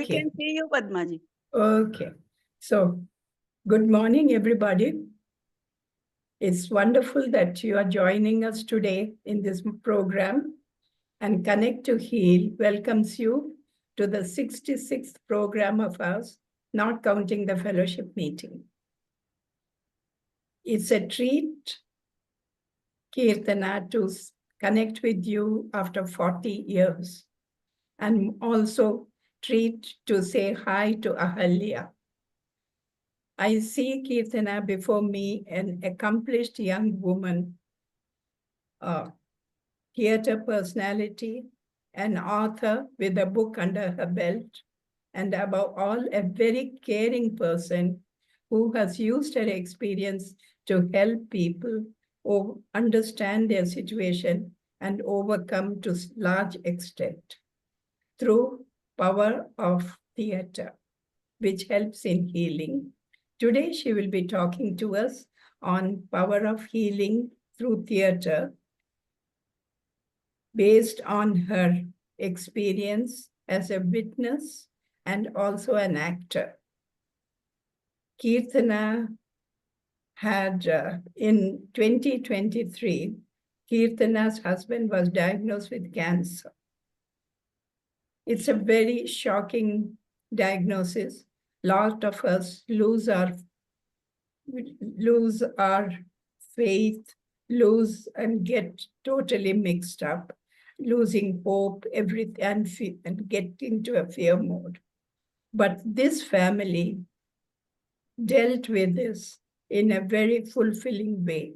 Okay. can see you, Padmaji. Okay. So, good morning, everybody. It's wonderful that you are joining us today in this program. And Connect to Heal welcomes you to the 66th program of ours, not counting the fellowship meeting. It's a treat, Kirtana, to connect with you after 40 years. And also treat to say hi to Ahalya. I see Kirtana before me, an accomplished young woman, a theater personality, an author with a book under her belt, and above all, a very caring person who has used her experience to help people understand their situation and overcome to large extent through power of theater, which helps in healing. Today, she will be talking to us on power of healing through theater based on her experience as a witness and also an actor. Kirtana had, in 2023, Kirtana's husband was diagnosed with cancer. It's a very shocking diagnosis. A lot of us lose our faith, lose and get totally mixed up, losing hope, everything, and get into a fear mode. But this family dealt with this in a very fulfilling way.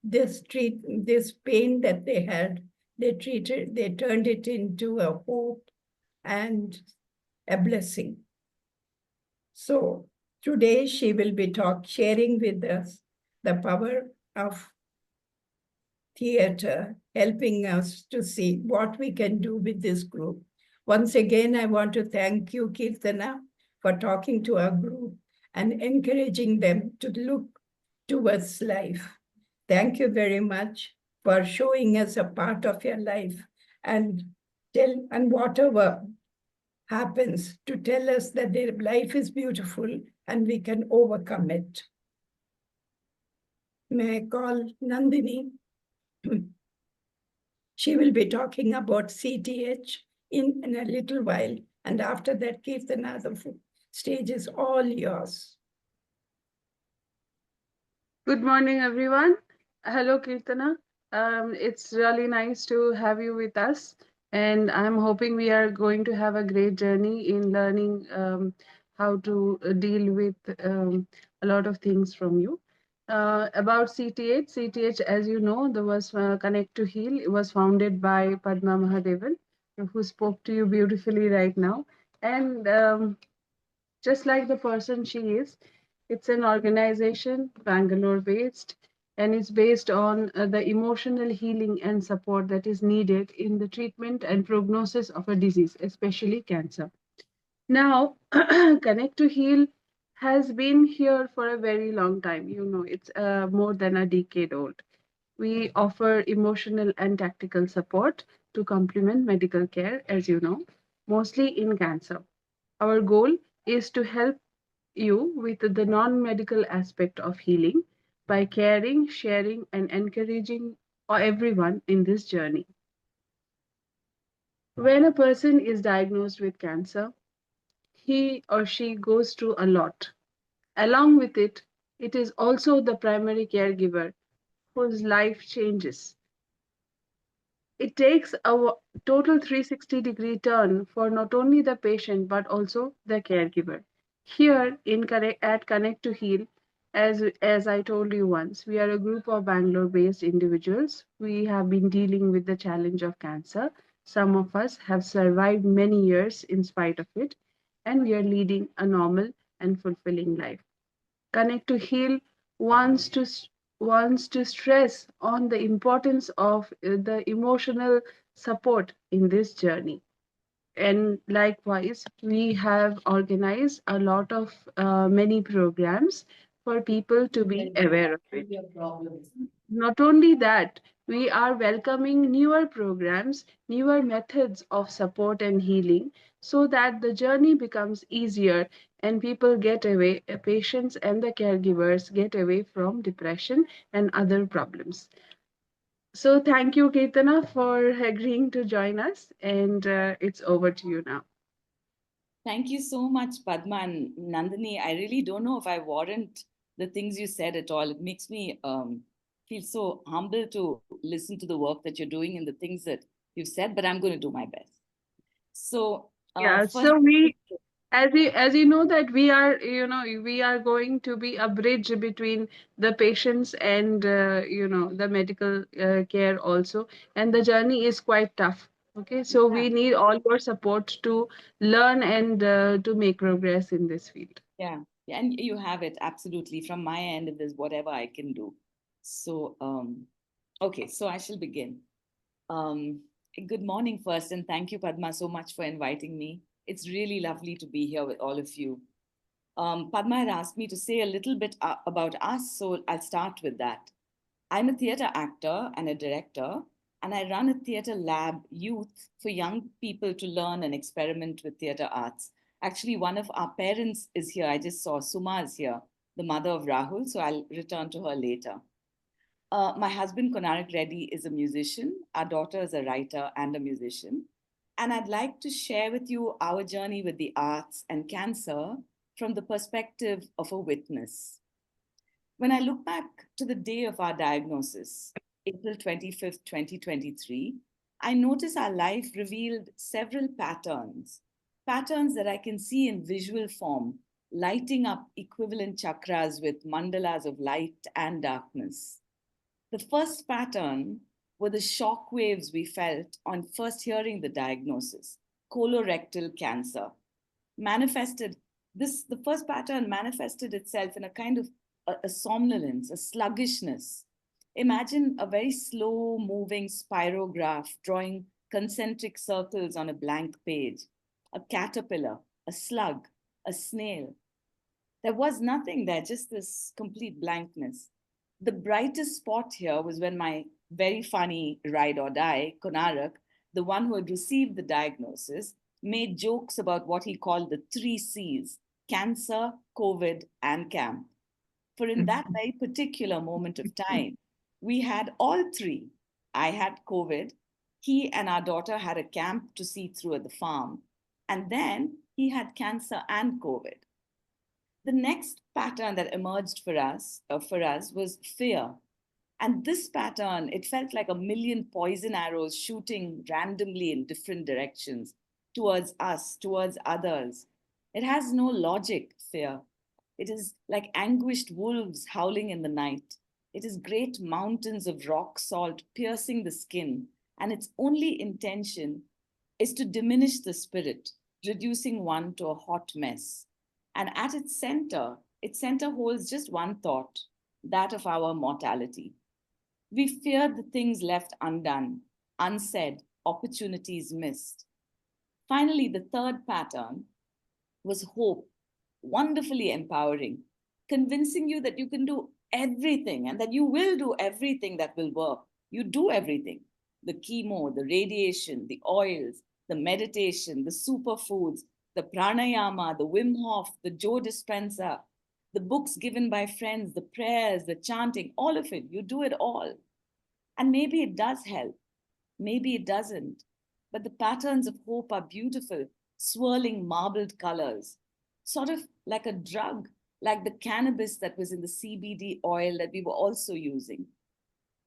This pain that they had, they turned it into a hope and a blessing. So today she will be sharing with us the power of theater, helping us to see what we can do with this group. Once again, I want to thank you, Kirtana, for talking to our group and encouraging them to look towards life. Thank you very much for showing us a part of your life and whatever happens to tell us that their life is beautiful and we can overcome it. May I call Nandini? She will be talking about CTH in a little while. And after that, Kirtana, the stage is all yours. Good morning, everyone. Hello, Kirtana. It's really nice to have you with us. And I'm hoping we are going to have a great journey in learning how to deal with a lot of things from you. About CTH, as you know, there was Connect to Heal. It was founded by Padma Mahadevan, who spoke to you beautifully right now. And just like the person she is, it's an organization, Bangalore based, and it's based on the emotional healing and support that is needed in the treatment and prognosis of a disease, especially cancer. Now, Connect to Heal has been here for a very long time. You know, it's more than a decade old. We offer emotional and tactical support to complement medical care, as you know, mostly in cancer. Our goal is to help you with the non medical aspect of healing by caring, sharing, and encouraging everyone in this journey. When a person is diagnosed with cancer, he or she goes through a lot. Along with it, it is also the primary caregiver whose life changes. It takes a total 360-degree turn for not only the patient but also the caregiver. Here at Connect to Heal, as I told you once, we are a group of Bangalore-based individuals. We have been dealing with the challenge of cancer. Some of us have survived many years in spite of it, and we are leading a normal and fulfilling life. Connect to Heal wants to wants to stress on the importance of the emotional support in this journey. And likewise, we have organized a lot of many programs for people to be aware of it. not only that, we are welcoming newer programs, newer methods of support and healing so that the journey becomes easier and people get away, patients and the caregivers get away from depression and other problems. So, thank you, Kirtana, for agreeing to join us, and it's over to you now. Thank you so much, Padma and Nandini. I really don't know if I warrant the things you said at all. It makes me feel so humble to listen to the work that you're doing and the things that you've said, but I'm going to do my best. So, Yeah, first, so we, as you know that we are, we are going to be a bridge between the patients and the medical care also, and the journey is quite tough. Okay, so yeah, we need all your support to learn and to make progress in this field. yeah, and you have it absolutely from my end. If there's whatever I can do, so okay, so I shall begin. Um, Good morning, first, and thank you, Padma, so much for inviting me. It's really lovely to be here with all of you. Padma had asked me to say a little bit about us, so I'll start with that. I'm a theatre actor and a director, and I run a theatre lab youth for young people to learn and experiment with theatre arts. Actually, one of our parents is here. I just saw Suma is here, the mother of Rahul, so I'll return to her later. My husband, Konarak Reddy, is a musician. Our daughter is a writer and a musician. And I'd like to share with you our journey with the arts and cancer from the perspective of a witness. When I look back to the day of our diagnosis, April 25th, 2023, I notice our life revealed several patterns, patterns that I can see in visual form, lighting up equivalent chakras with mandalas of light and darkness. The first pattern were the shock waves we felt on first hearing the diagnosis, colorectal cancer. Manifested the first pattern manifested itself in a kind of a somnolence, a sluggishness. Imagine a very slow moving spirograph drawing concentric circles on a blank page, a caterpillar, a slug, a snail. There was nothing there, just this complete blankness. The brightest spot here was when my very funny ride or die, Konarak, the one who had received the diagnosis, made jokes about what he called the three C's: cancer, COVID, and camp. For in that very particular moment of time, we had all three. I had COVID, he and our daughter had a camp to see through at the farm, and then he had cancer and COVID. The next pattern that emerged for us was fear. And this pattern, it felt like a million poison arrows shooting randomly in different directions towards us, towards others. It has no logic, fear. It is like anguished wolves howling in the night. It is great mountains of rock salt piercing the skin, and its only intention is to diminish the spirit, reducing one to a hot mess. And at its center holds just one thought, that of our mortality. We fear the things left undone, unsaid, opportunities missed. Finally, the third pattern was hope, wonderfully empowering, convincing you that you can do everything and that you will do everything that will work. You do everything: the chemo, the radiation, the oils, the meditation, the superfoods, the pranayama, the Wim Hof, the Joe Dispenza, the books given by friends, the prayers, the chanting, all of it. You do it all. And maybe it does help. Maybe it doesn't. But the patterns of hope are beautiful, swirling marbled colors, sort of like a drug, like the cannabis that was in the CBD oil that we were also using.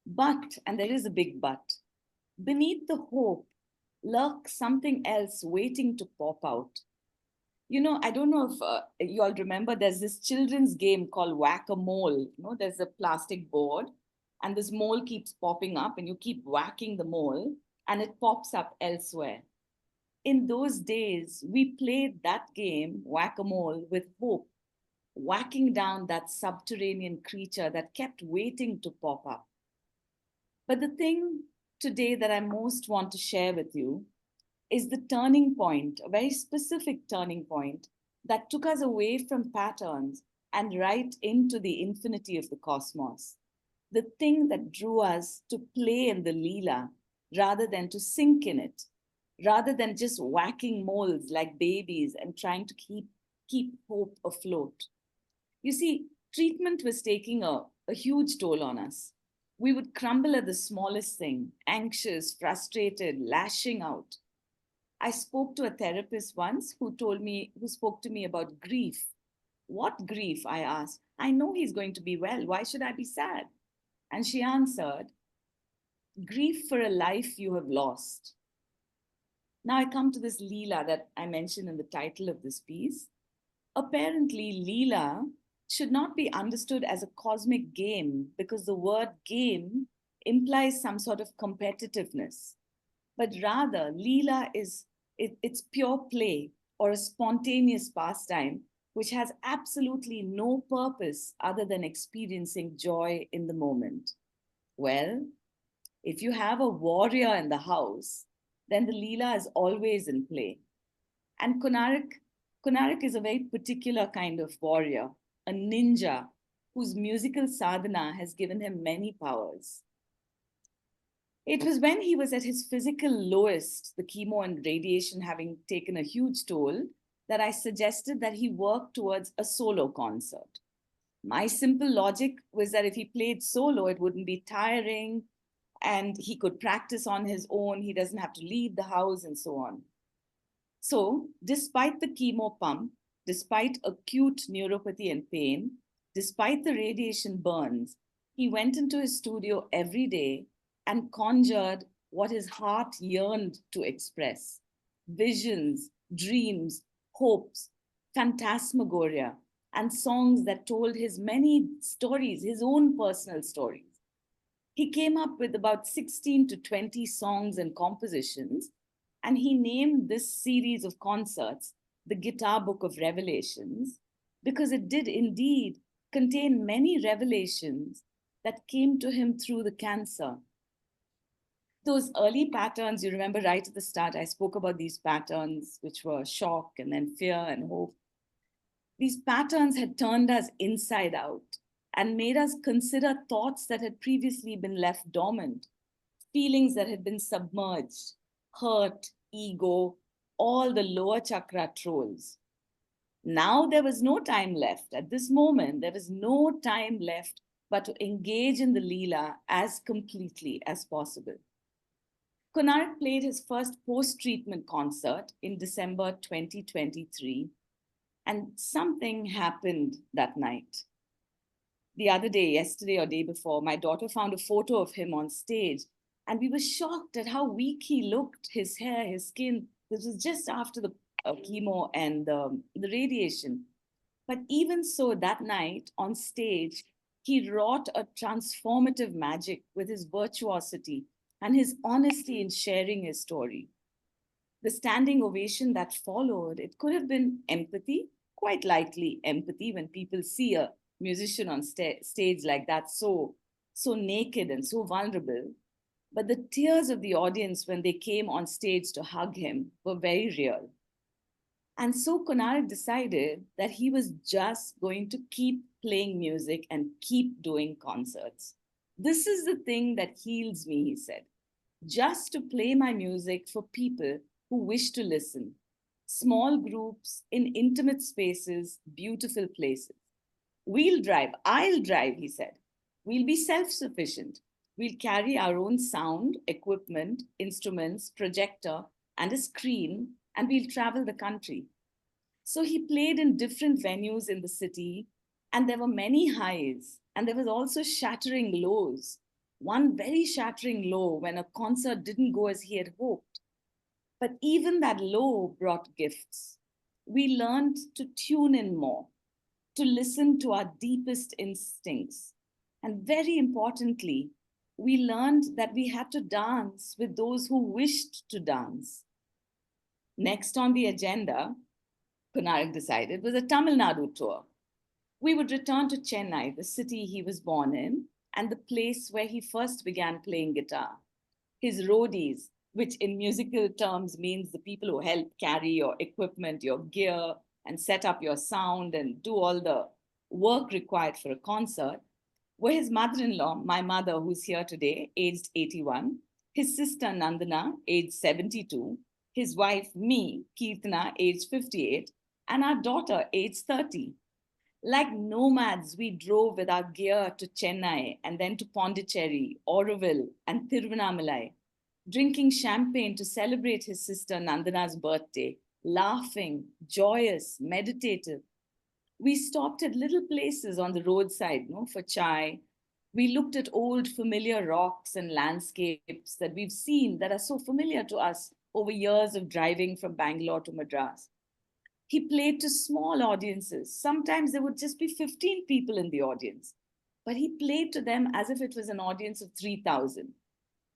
But, and there is a big but, beneath the hope lurks something else waiting to pop out. I don't know if you all remember, there's this children's game called Whack a Mole. There's a plastic board, and this mole keeps popping up, and you keep whacking the mole, and it pops up elsewhere. In those days, we played that game, Whack a Mole, with hope, whacking down that subterranean creature that kept waiting to pop up. But the thing today that I most want to share with you is the turning point, a very specific turning point that took us away from patterns and right into the infinity of the cosmos. the thing that drew us to play in the Leela rather than to sink in it, rather than just whacking molds like babies and trying to keep hope afloat. You see, treatment was taking a huge toll on us. We would crumble at the smallest thing, anxious, frustrated, lashing out. I spoke to a therapist once who spoke to me about grief. What grief? I asked. I know he's going to be well. Why should I be sad? And she answered, grief for a life you have lost. Now I come to this Leela that I mentioned in the title of this piece. Apparently, Leela should not be understood as a cosmic game because the word game implies some sort of competitiveness. But rather, Leela it's pure play or a spontaneous pastime which has absolutely no purpose other than experiencing joy in the moment. Well, if you have a warrior in the house, then the Leela is always in play. And Konarak is a very particular kind of warrior, a ninja whose musical sadhana has given him many powers. It was when he was at his physical lowest, the chemo and radiation having taken a huge toll, that I suggested that he work towards a solo concert. My simple logic was that if he played solo, it wouldn't be tiring and he could practice on his own. He doesn't have to leave the house and so on. So, despite the chemo pump, despite acute neuropathy and pain, despite the radiation burns, he went into his studio every day and conjured what his heart yearned to express: visions, dreams, hopes, phantasmagoria, and songs that told his many stories, his own personal stories. He came up with about 16 to 20 songs and compositions, and he named this series of concerts the Guitar Book of Revelations because it did indeed contain many revelations that came to him through the cancer. Those early patterns, you remember right at the start, I spoke about these patterns, which were shock and then fear and hope. These patterns had turned us inside out and made us consider thoughts that had previously been left dormant, feelings that had been submerged, hurt, ego, all the lower chakra trolls. Now there was no time left. At this moment, there was no time left but to engage in the Leela as completely as possible. Konarak played his first post-treatment concert in December 2023, and something happened that night. The other day, yesterday or day before, my daughter found a photo of him on stage, and we were shocked at how weak he looked, his hair, his skin. This was just after the chemo and the radiation. But even so, that night on stage, he wrought a transformative magic with his virtuosity and his honesty in sharing his story. The standing ovation that followed, it could have been empathy, quite likely empathy when people see a musician on stage like that, so naked and so vulnerable. But the tears of the audience when they came on stage to hug him were very real. And so Konarak decided that he was just going to keep playing music and keep doing concerts. This is the thing that heals me, he said. Just to play my music for people who wish to listen. Small groups in intimate spaces, beautiful places. We'll drive, I'll drive, he said. We'll be self-sufficient. We'll carry our own sound, equipment, instruments, projector, and a screen, and we'll travel the country. So he played in different venues in the city, and there were many highs, and there was also shattering lows. One very shattering low when a concert didn't go as he had hoped. But even that low brought gifts. We learned to tune in more, to listen to our deepest instincts. And very importantly, we learned that we had to dance with those who wished to dance. Next on the agenda, Konarak decided, was a Tamil Nadu tour. We would return to Chennai, the city he was born in, and the place where he first began playing guitar. His roadies, which in musical terms means the people who help carry your equipment, your gear, and set up your sound and do all the work required for a concert, were his mother-in-law, my mother, who's here today, aged 81, his sister Nandana, aged 72, his wife, me, Kirtana, aged 58, and our daughter, aged 30. Like nomads, we drove with our gear to Chennai and then to Pondicherry, Auroville, and Tiruvannamalai, drinking champagne to celebrate his sister Nandana's birthday, laughing, joyous, meditative. We stopped at little places on the roadside, no, for chai. We looked at old familiar rocks and landscapes that we've seen that are so familiar to us over years of driving from Bangalore to Madras. He played to small audiences. Sometimes there would just be 15 people in the audience, but he played to them as if it was an audience of 3,000,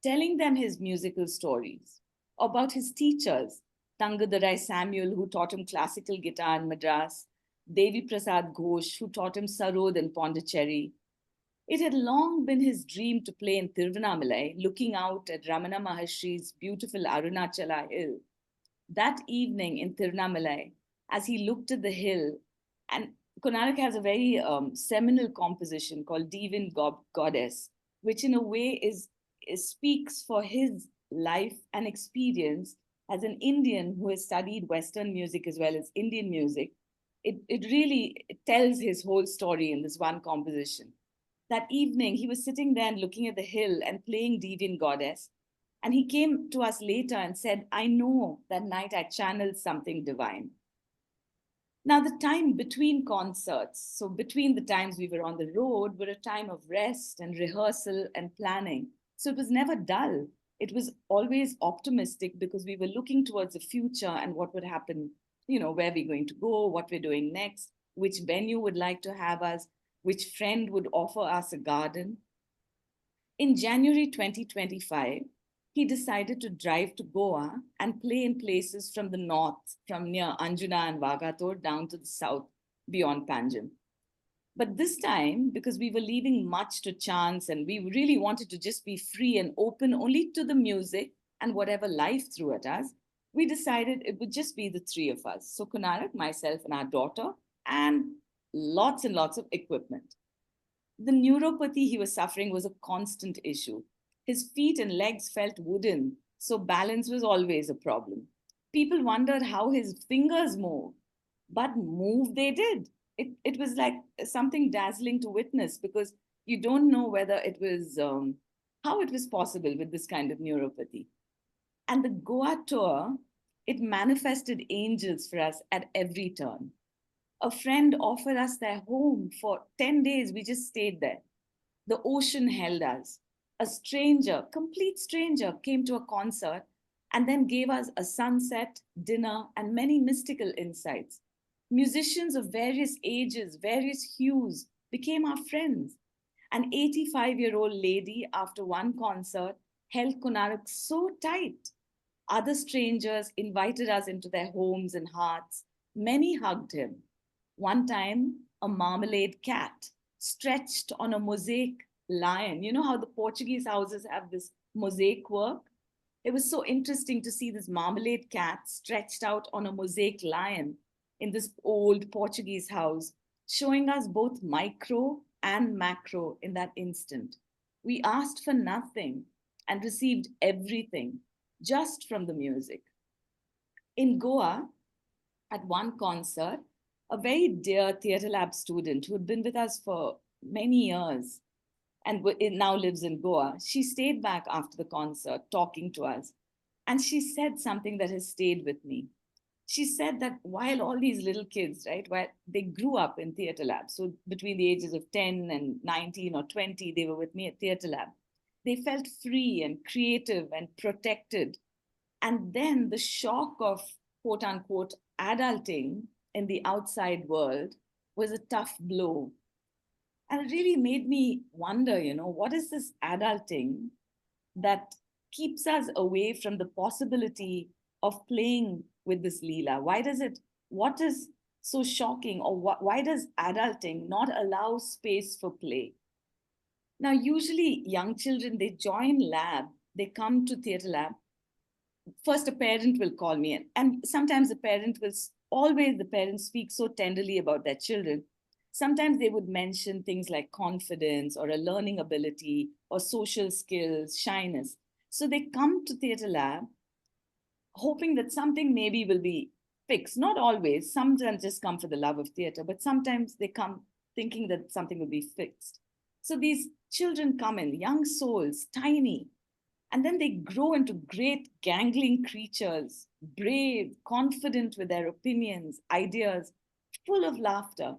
telling them his musical stories about his teachers, Tangadarai Samuel, who taught him classical guitar in Madras, Devi Prasad Ghosh, who taught him sarod in Pondicherry. It had long been his dream to play in Tiruvannamalai, looking out at Ramana Maharshi's beautiful Arunachala hill. That evening in Tiruvannamalai, as he looked at the hill, and Konark has a very seminal composition called Divine Goddess, which in a way speaks for his life and experience as an Indian who has studied Western music as well as Indian music. It really tells his whole story in this one composition. That evening, he was sitting there and looking at the hill and playing Divine Goddess. And he came to us later and said, I know that night I channeled something divine. Now, the time between concerts, so between the times we were on the road, were a time of rest and rehearsal and planning. So it was never dull. It was always optimistic because we were looking towards the future and what would happen, where we're going to go, what we're doing next, which venue would like to have us, which friend would offer us a garden. In January 2025, he decided to drive to Goa and play in places from the north, from near Anjuna and Vagator down to the south beyond Panjim. But this time, because we were leaving much to chance and we really wanted to just be free and open only to the music and whatever life threw at us, we decided it would just be the three of us. So Kunarak, myself, and our daughter, and lots of equipment. The neuropathy he was suffering was a constant issue. His feet and legs felt wooden, so balance was always a problem. People wondered how his fingers moved, but move they did. It was like something dazzling to witness because you don't know whether it was, how it was possible with this kind of neuropathy. And the Goa tour, it manifested angels for us at every turn. A friend offered us their home for 10 days. We just stayed there. The ocean held us. A stranger, complete stranger, came to a concert and then gave us a sunset, dinner, and many mystical insights. Musicians of various ages, various hues became our friends. An 85-year-old lady, after one concert, held Konarak so tight. Other strangers invited us into their homes and hearts. Many hugged him. One time, a marmalade cat stretched on a mosaic lion. You know how the Portuguese houses have this mosaic work? It was so interesting to see this marmalade cat stretched out on a mosaic lion in this old Portuguese house, showing us both micro and macro in that instant. We asked for nothing and received everything just from the music. In Goa, at one concert, a very dear Theatre Lab student who had been with us for many years and now lives in Goa, she stayed back after the concert talking to us. And she said something that has stayed with me. She said that while all these little kids, right, while they grew up in Theatre Lab, so between the ages of 10 and 19 or 20, they were with me at Theatre Lab. They felt free and creative and protected. And then the shock of quote unquote adulting in the outside world was a tough blow. And it really made me wonder, what is this adulting that keeps us away from the possibility of playing with this Leela? What is so shocking, or why does adulting not allow space for play? Now, usually young children, they join lab, they come to Theatre Lab. First, a parent will call me in, and sometimes the parents speak so tenderly about their children. Sometimes they would mention things like confidence or a learning ability or social skills, shyness. So they come to Theatre Lab hoping that something maybe will be fixed. Not always. Sometimes just come for the love of theatre, but sometimes they come thinking that something will be fixed. So these children come in, young souls, tiny, and then they grow into great gangling creatures, brave, confident with their opinions, ideas, full of laughter.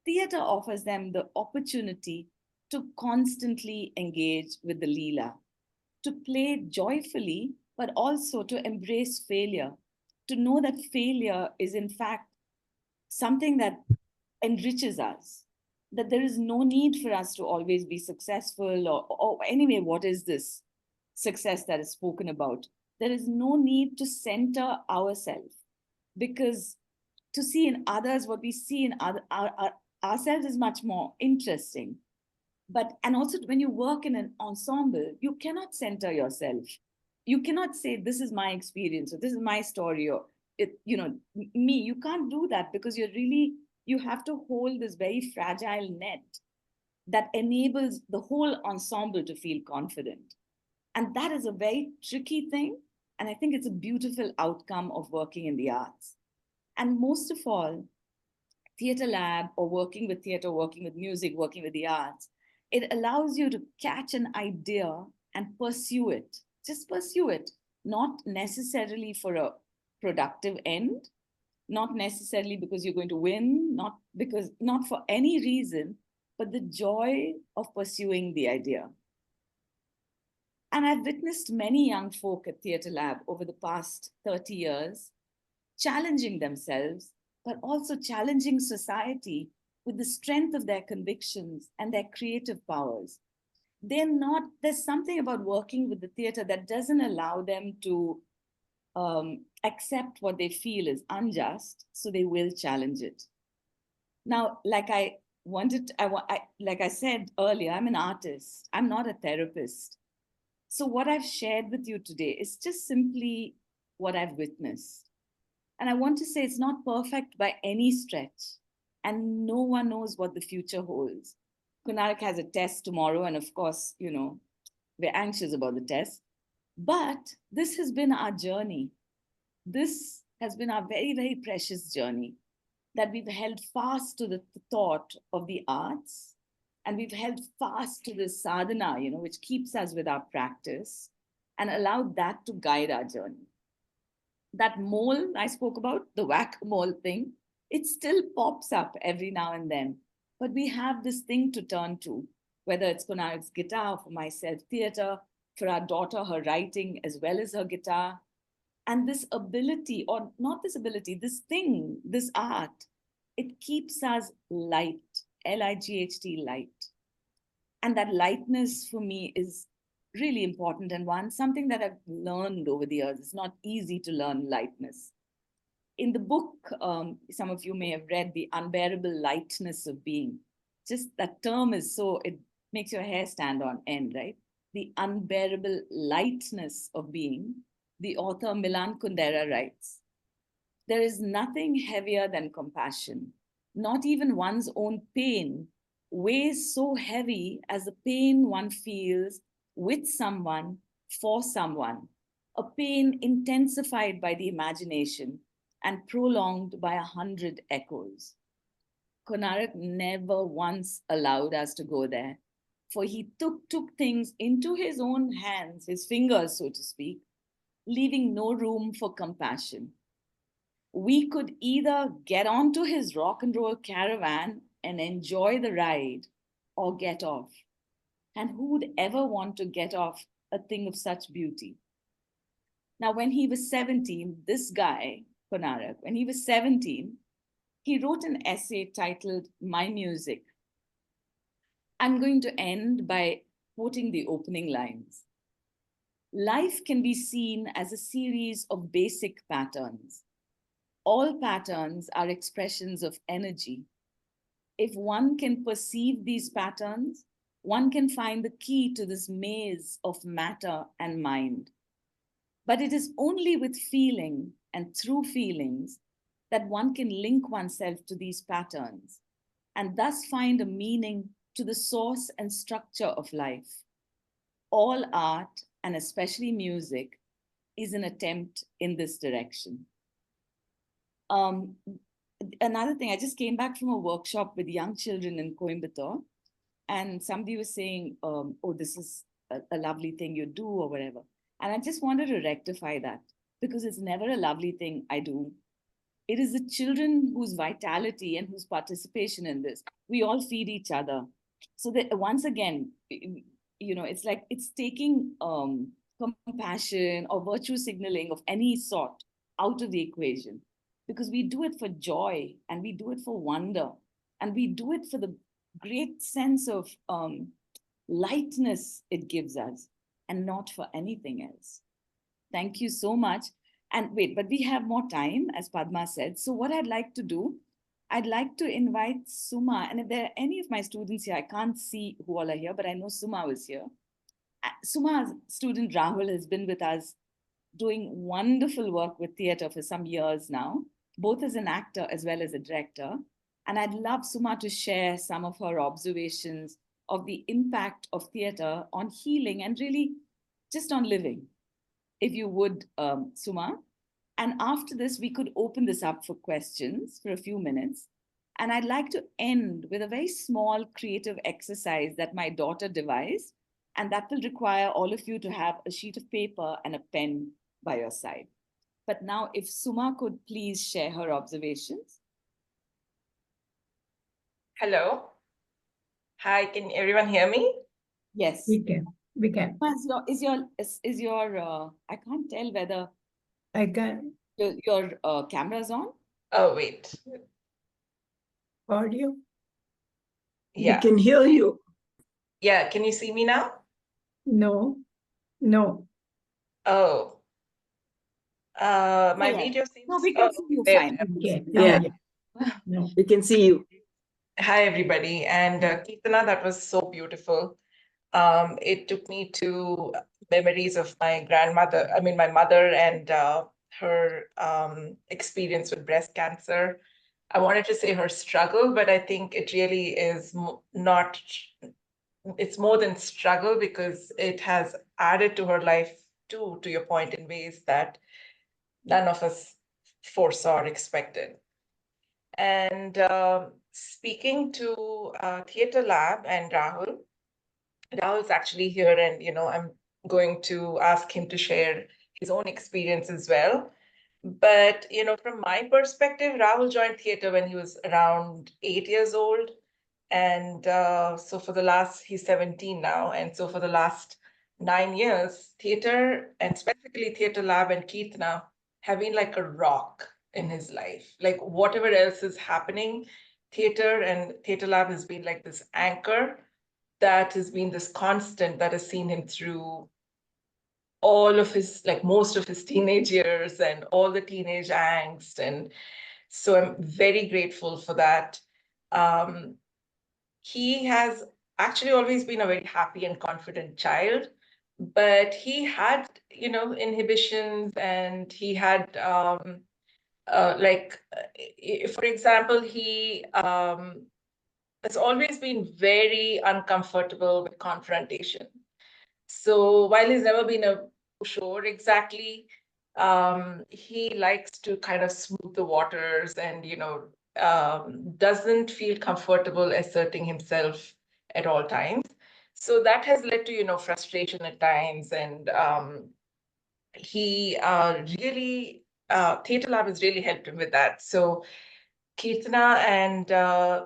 Theatre offers them the opportunity to constantly engage with the Leela, to play joyfully, but also to embrace failure, to know that failure is, in fact, something that enriches us, that there is no need for us to always be successful, or anyway, what is this success that is spoken about? There is no need to center ourselves, because to see in others what we see in ourselves is much more interesting. But and also when you work in an ensemble, you cannot center yourself. You cannot say this is my experience or this is my story, or me. You can't do that, because you have to hold this very fragile net that enables the whole ensemble to feel confident. And that is a very tricky thing, and I think it's a beautiful outcome of working in the arts. And most of all, Theatre Lab, or working with theatre, working with music, working with the arts, it allows you to catch an idea and pursue it. Just pursue it, not necessarily for a productive end, not necessarily because you're going to win, not for any reason, but the joy of pursuing the idea. And I've witnessed many young folk at Theatre Lab over the past 30 years challenging themselves, but also challenging society with the strength of their convictions and their creative powers. There's something about working with the theater that doesn't allow them to accept what they feel is unjust, so they will challenge it. Now, like I said earlier, I'm an artist, I'm not a therapist. So what I've shared with you today is just simply what I've witnessed. And I want to say it's not perfect by any stretch. And no one knows what the future holds. Konarak has a test tomorrow. And of course, we're anxious about the test. But this has been our journey. This has been our very, very precious journey, that we've held fast to the thought of the arts. And we've held fast to the sadhana, which keeps us with our practice, and allowed that to guide our journey. That mole I spoke about, the whack-a-mole thing, it still pops up every now and then. But we have this thing to turn to, whether it's Konarak's guitar, for myself, theatre, for our daughter, her writing, as well as her guitar. And this ability, or not this ability, this thing, this art, it keeps us light, L-I-G-H-T, light. And that lightness for me is really important, and something that I've learned over the years. It's not easy to learn lightness. In the book, some of you may have read The Unbearable Lightness of Being. Just that term it makes your hair stand on end, right? The unbearable lightness of being. The author Milan Kundera writes, there is nothing heavier than compassion. Not even one's own pain weighs so heavy as the pain one feels with someone, for someone, a pain intensified by the imagination and prolonged by 100 echoes. Konarak never once allowed us to go there, for he took things into his own hands, his fingers, so to speak, leaving no room for compassion. We could either get onto his rock and roll caravan and enjoy the ride, or get off. And who would ever want to get off a thing of such beauty? Now, when he was 17, this guy, Konarak, when he was 17, he wrote an essay titled My Music. I'm going to end by quoting the opening lines. Life can be seen as a series of basic patterns. All patterns are expressions of energy. If one can perceive these patterns, one can find the key to this maze of matter and mind. But it is only with feeling and through feelings that one can link oneself to these patterns. and thus find a meaning to the source and structure of life. All art, and especially music, is an attempt in this direction. Another thing, I just came back from a workshop with young children in Coimbatore, and somebody was saying, oh, this is a lovely thing you do or whatever. And I just wanted to rectify that, because it's never a lovely thing I do. It is the children whose vitality and whose participation in this. We all feed each other. So that once again, it's like it's taking compassion or virtue signaling of any sort out of the equation, because we do it for joy and we do it for wonder and we do it for the great sense of lightness it gives us, and not for anything else. Thank you so much. And wait, but we have more time, as Padma said. So what I'd like to do, I'd like to invite Suma. And if there are any of my students here, I can't see who all are here, but I know Suma was here. Suma's student Rahul has been with us doing wonderful work with theatre for some years now, both as an actor as well as a director. And I'd love Suma to share some of her observations of the impact of theatre on healing and really just on living. If you would, Suma. And after this, we could open this up for questions for a few minutes. And I'd like to end with a very small creative exercise that my daughter devised. And that will require all of you to have a sheet of paper and a pen by your side. But now, if Suma could please share her observations. Hello. Hi, can everyone hear me? Yes. We can. Is your I can't tell whether I can. Your camera's on? Oh, wait. Audio? Yeah. We can hear you. Yeah, can you see me now? No. Oh. My Yeah. video seems... No, we can see you there. fine. Okay. Yeah. No. We can see you. Hi, everybody. And Kirtana, that was so beautiful. It took me to memories of my mother and her experience with breast cancer. I wanted to say her struggle, but I think it really is not, it's more than struggle, because it has added to her life too, to your point, in ways that none of us foresaw or expected. And speaking to Theatre Lab and Rahul's actually here, and I'm going to ask him to share his own experience as well. But from my perspective, Rahul joined theatre when he was around 8 years old. And so he's 17 now. And so for the last 9 years, theatre, and specifically Theatre Lab and Kirtana, have been like a rock in his life. Like whatever else is happening, theatre and Theatre Lab has been like this anchor that has been this constant that has seen him through all of his, like most of his teenage years and all the teenage angst. And so I'm very grateful for that. He has actually always been a very happy and confident child, but he had, inhibitions, and he had, for example, he has always been very uncomfortable with confrontation. So while he's never been a pushover exactly, he likes to kind of smooth the waters and, doesn't feel comfortable asserting himself at all times. So that has led to, frustration at times. And he really, Theatre Lab has really helped him with that. So Kirtana and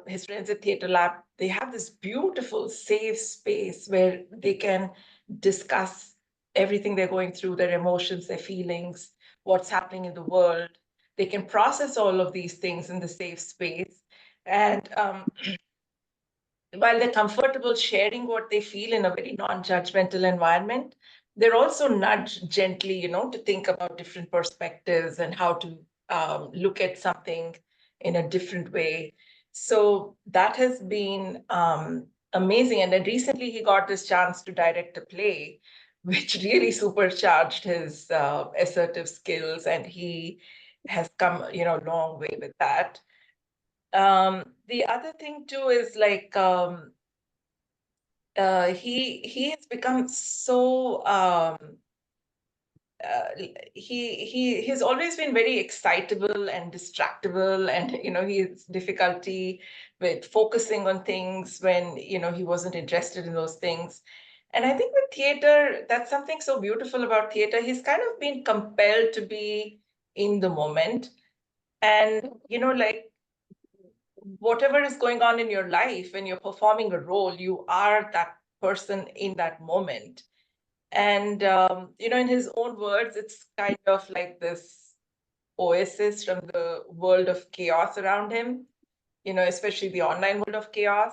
his friends at Theatre Lab, they have this beautiful, safe space where they can discuss everything they're going through, their emotions, their feelings, what's happening in the world. They can process all of these things in the safe space. And while they're comfortable sharing what they feel in a very non-judgmental environment, they're also nudged gently, to think about different perspectives and how to look at something in a different way. So that has been amazing. And then recently he got this chance to direct a play, which really supercharged his assertive skills. And he has come, a long way with that. The other thing too is like he has become so he's always been very excitable and distractible, and he has difficulty with focusing on things when he wasn't interested in those things. And I think with theater, that's something so beautiful about theater. He's kind of been compelled to be in the moment, and like whatever is going on in your life, when you're performing a role, you are that person in that moment. And in his own words, it's kind of like this oasis from the world of chaos around him, especially the online world of chaos.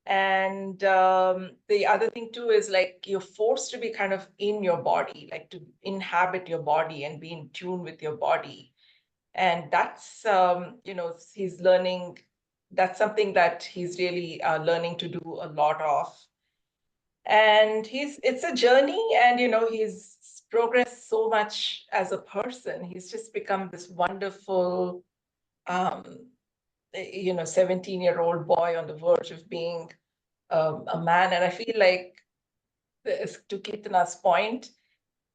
And the other thing too is like you're forced to be kind of in your body, like to inhabit your body and be in tune with your body. And that's he's learning. That's something that he's really learning to do a lot of. And it's a journey, and he's progressed so much as a person. He's just become this wonderful 17-year-old boy on the verge of being a man. And I feel like, to Kirtana's point,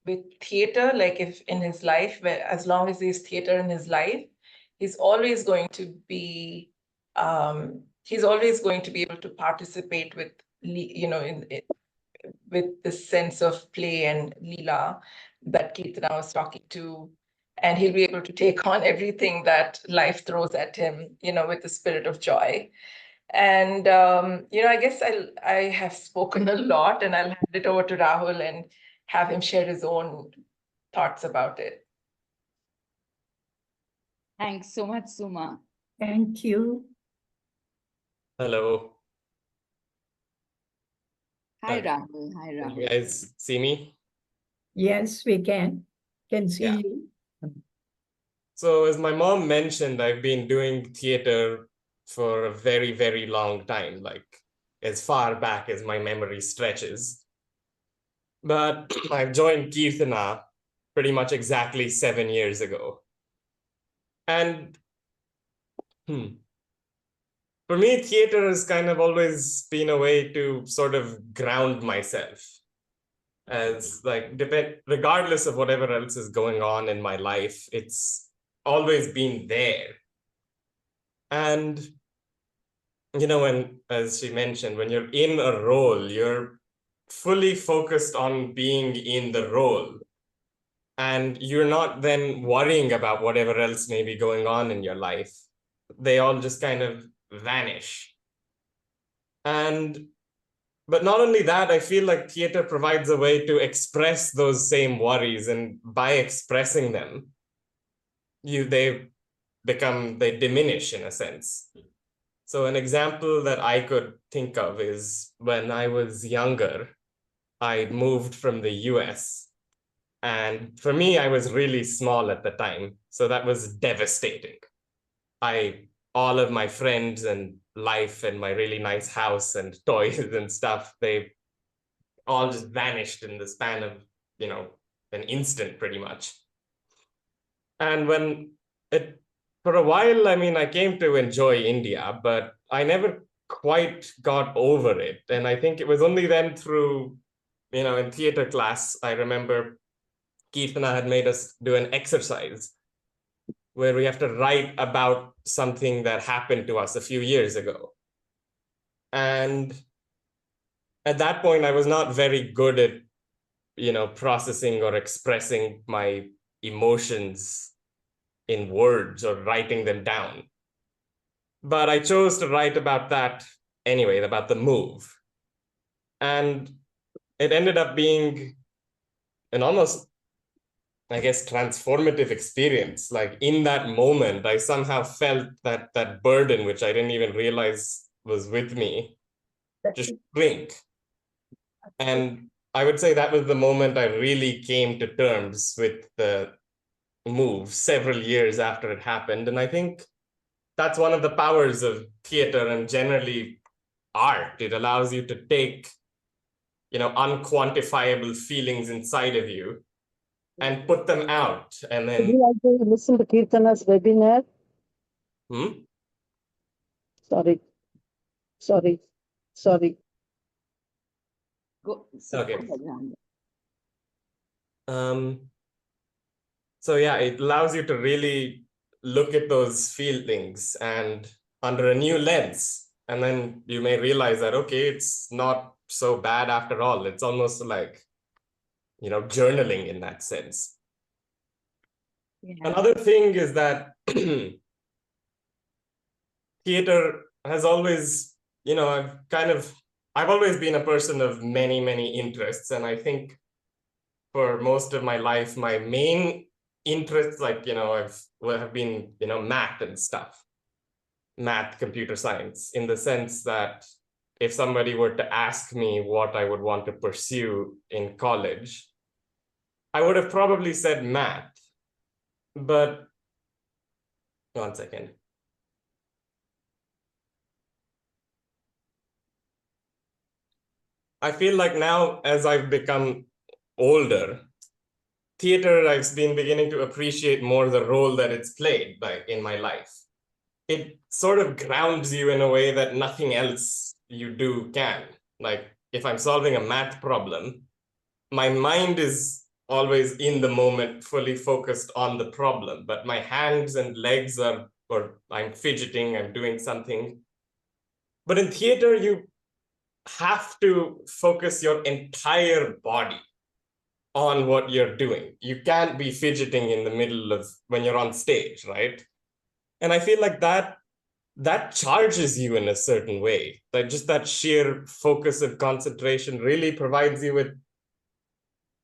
with theater, like if in his life, as long as there's theater in his life, he's always going to be able to participate with with this sense of play and Leela that Kirtana was talking to. And he'll be able to take on everything that life throws at him, with the spirit of joy. And I guess I have spoken a lot, and I'll hand it over to Rahul and have him share his own thoughts about it. Thanks so much, Suma. Thank you. Hello. Hi, Rahul. Hi, Can Rahul. you guys see me? Yes, we can see Yeah. you. So as my mom mentioned, I've been doing theater for a very, very long time, like as far back as my memory stretches. But I've joined Kirtana pretty much exactly 7 years ago. And for me, theater has kind of always been a way to sort of ground myself. As like, regardless of whatever else is going on in my life, it's always been there. And when, as she mentioned, when you're in a role, you're fully focused on being in the role, and you're not then worrying about whatever else may be going on in your life. They all just kind of vanish. But not only that, I feel like theater provides a way to express those same worries, and by expressing them, they diminish in a sense. So an example that I could think of is when I was younger, I moved from the US. And for me, I was really small at the time. So that was devastating. All of my friends and life and my really nice house and toys and stuff, they all just vanished in the span of, an instant pretty much. And for a while, I came to enjoy India, but I never quite got over it. And I think it was only then through, in theater class, I remember Kirtana had made us do an exercise where we have to write about something that happened to us a few years ago. And at that point, I was not very good at, processing or expressing my emotions in words or writing them down. But I chose to write about that anyway, about the move. And it ended up being an almost, I guess, transformative experience. Like in that moment, I somehow felt that burden, which I didn't even realize was with me, just shrink. And I would say that was the moment I really came to terms with the move several years after it happened. And I think that's one of the powers of theater and generally art. It allows you to take, unquantifiable feelings inside of you and put them out. And Would then, you like to listen to Kirtana's webinar? Sorry, sorry, sorry. Go, Okay. go ahead, Ram. So yeah, it allows you to really look at those feelings and under a new lens. And then you may realize that, okay, it's not so bad after all. It's almost like, journaling in that sense. Yeah. Another thing is that theater has always, I've always been a person of many, many interests. And I think for most of my life, my main interests, have been, math and stuff, math, computer science, in the sense that if somebody were to ask me what I would want to pursue in college, I would have probably said math. But 1 second. I feel like now, as I've become older, theater, I've been beginning to appreciate more the role that it's played in my life. It sort of grounds you in a way that nothing else you do can. Like if I'm solving a math problem, my mind is always in the moment, fully focused on the problem, but my hands and legs or I'm fidgeting, I'm doing something. But in theater, you have to focus your entire body on what you're doing. You can't be fidgeting in the middle of when you're on stage, right? And I feel like that charges you in a certain way. That just that sheer focus and concentration really provides you with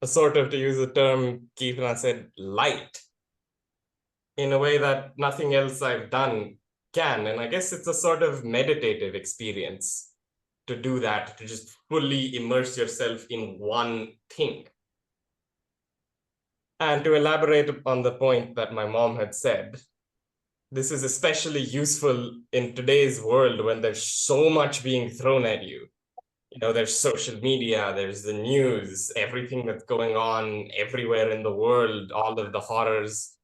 a sort of, to use the term Kirtana said, light, in a way that nothing else I've done can. And I guess it's a sort of meditative experience to do that, to just fully immerse yourself in one thing. And to elaborate on the point that my mom had said, this is especially useful in today's world when there's so much being thrown at you. There's social media, there's the news, everything that's going on everywhere in the world, all of the horrors.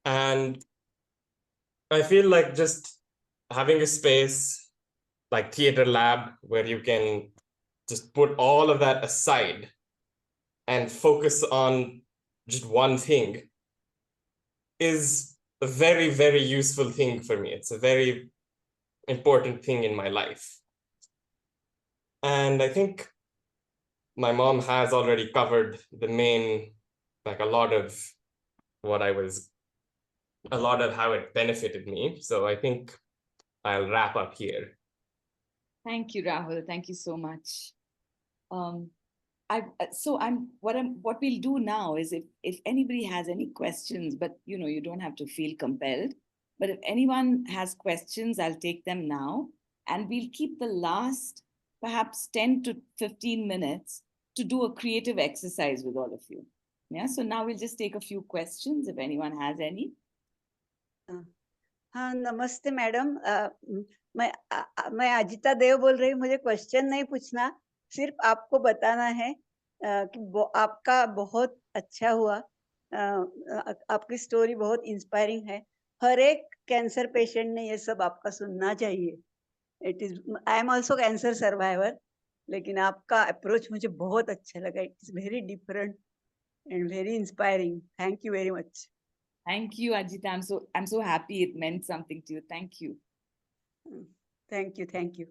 And I feel like just having a space like Theater Lab where you can just put all of that aside and focus on just one thing is a very, very useful thing for me. It's a very important thing in my life. And I think my mom has already covered the main, like a lot of how it benefited me. So I think I'll wrap up here. Thank you, Rahul. Thank you so much. What we'll do now is if anybody has any questions, but you don't have to feel compelled. But if anyone has questions, I'll take them now, and we'll keep the last perhaps 10 to 15 minutes to do a creative exercise with all of you. Yeah. So now we'll just take a few questions if anyone has any. हाँ, नमस्ते madam. मैं अजिता देव बोल रही हूँ। मुझे question नहीं पूछना, सिर्फ आपको बताना है कि आपका बहुत अच्छा हुआ। आपकी स्टोरी बहुत इंस्पायरिंग है। हर एक कैंसर पेशेंट ने ये सब आपका सुनना चाहिए। I am also cancer survivor, लेकिन आपका अप्रोच मुझे बहुत अच्छा लगा। It is very different and very inspiring. Thank you very much. Thank you, Ajita. I'm so happy it meant something to you. Thank you. Thank you. Thank you.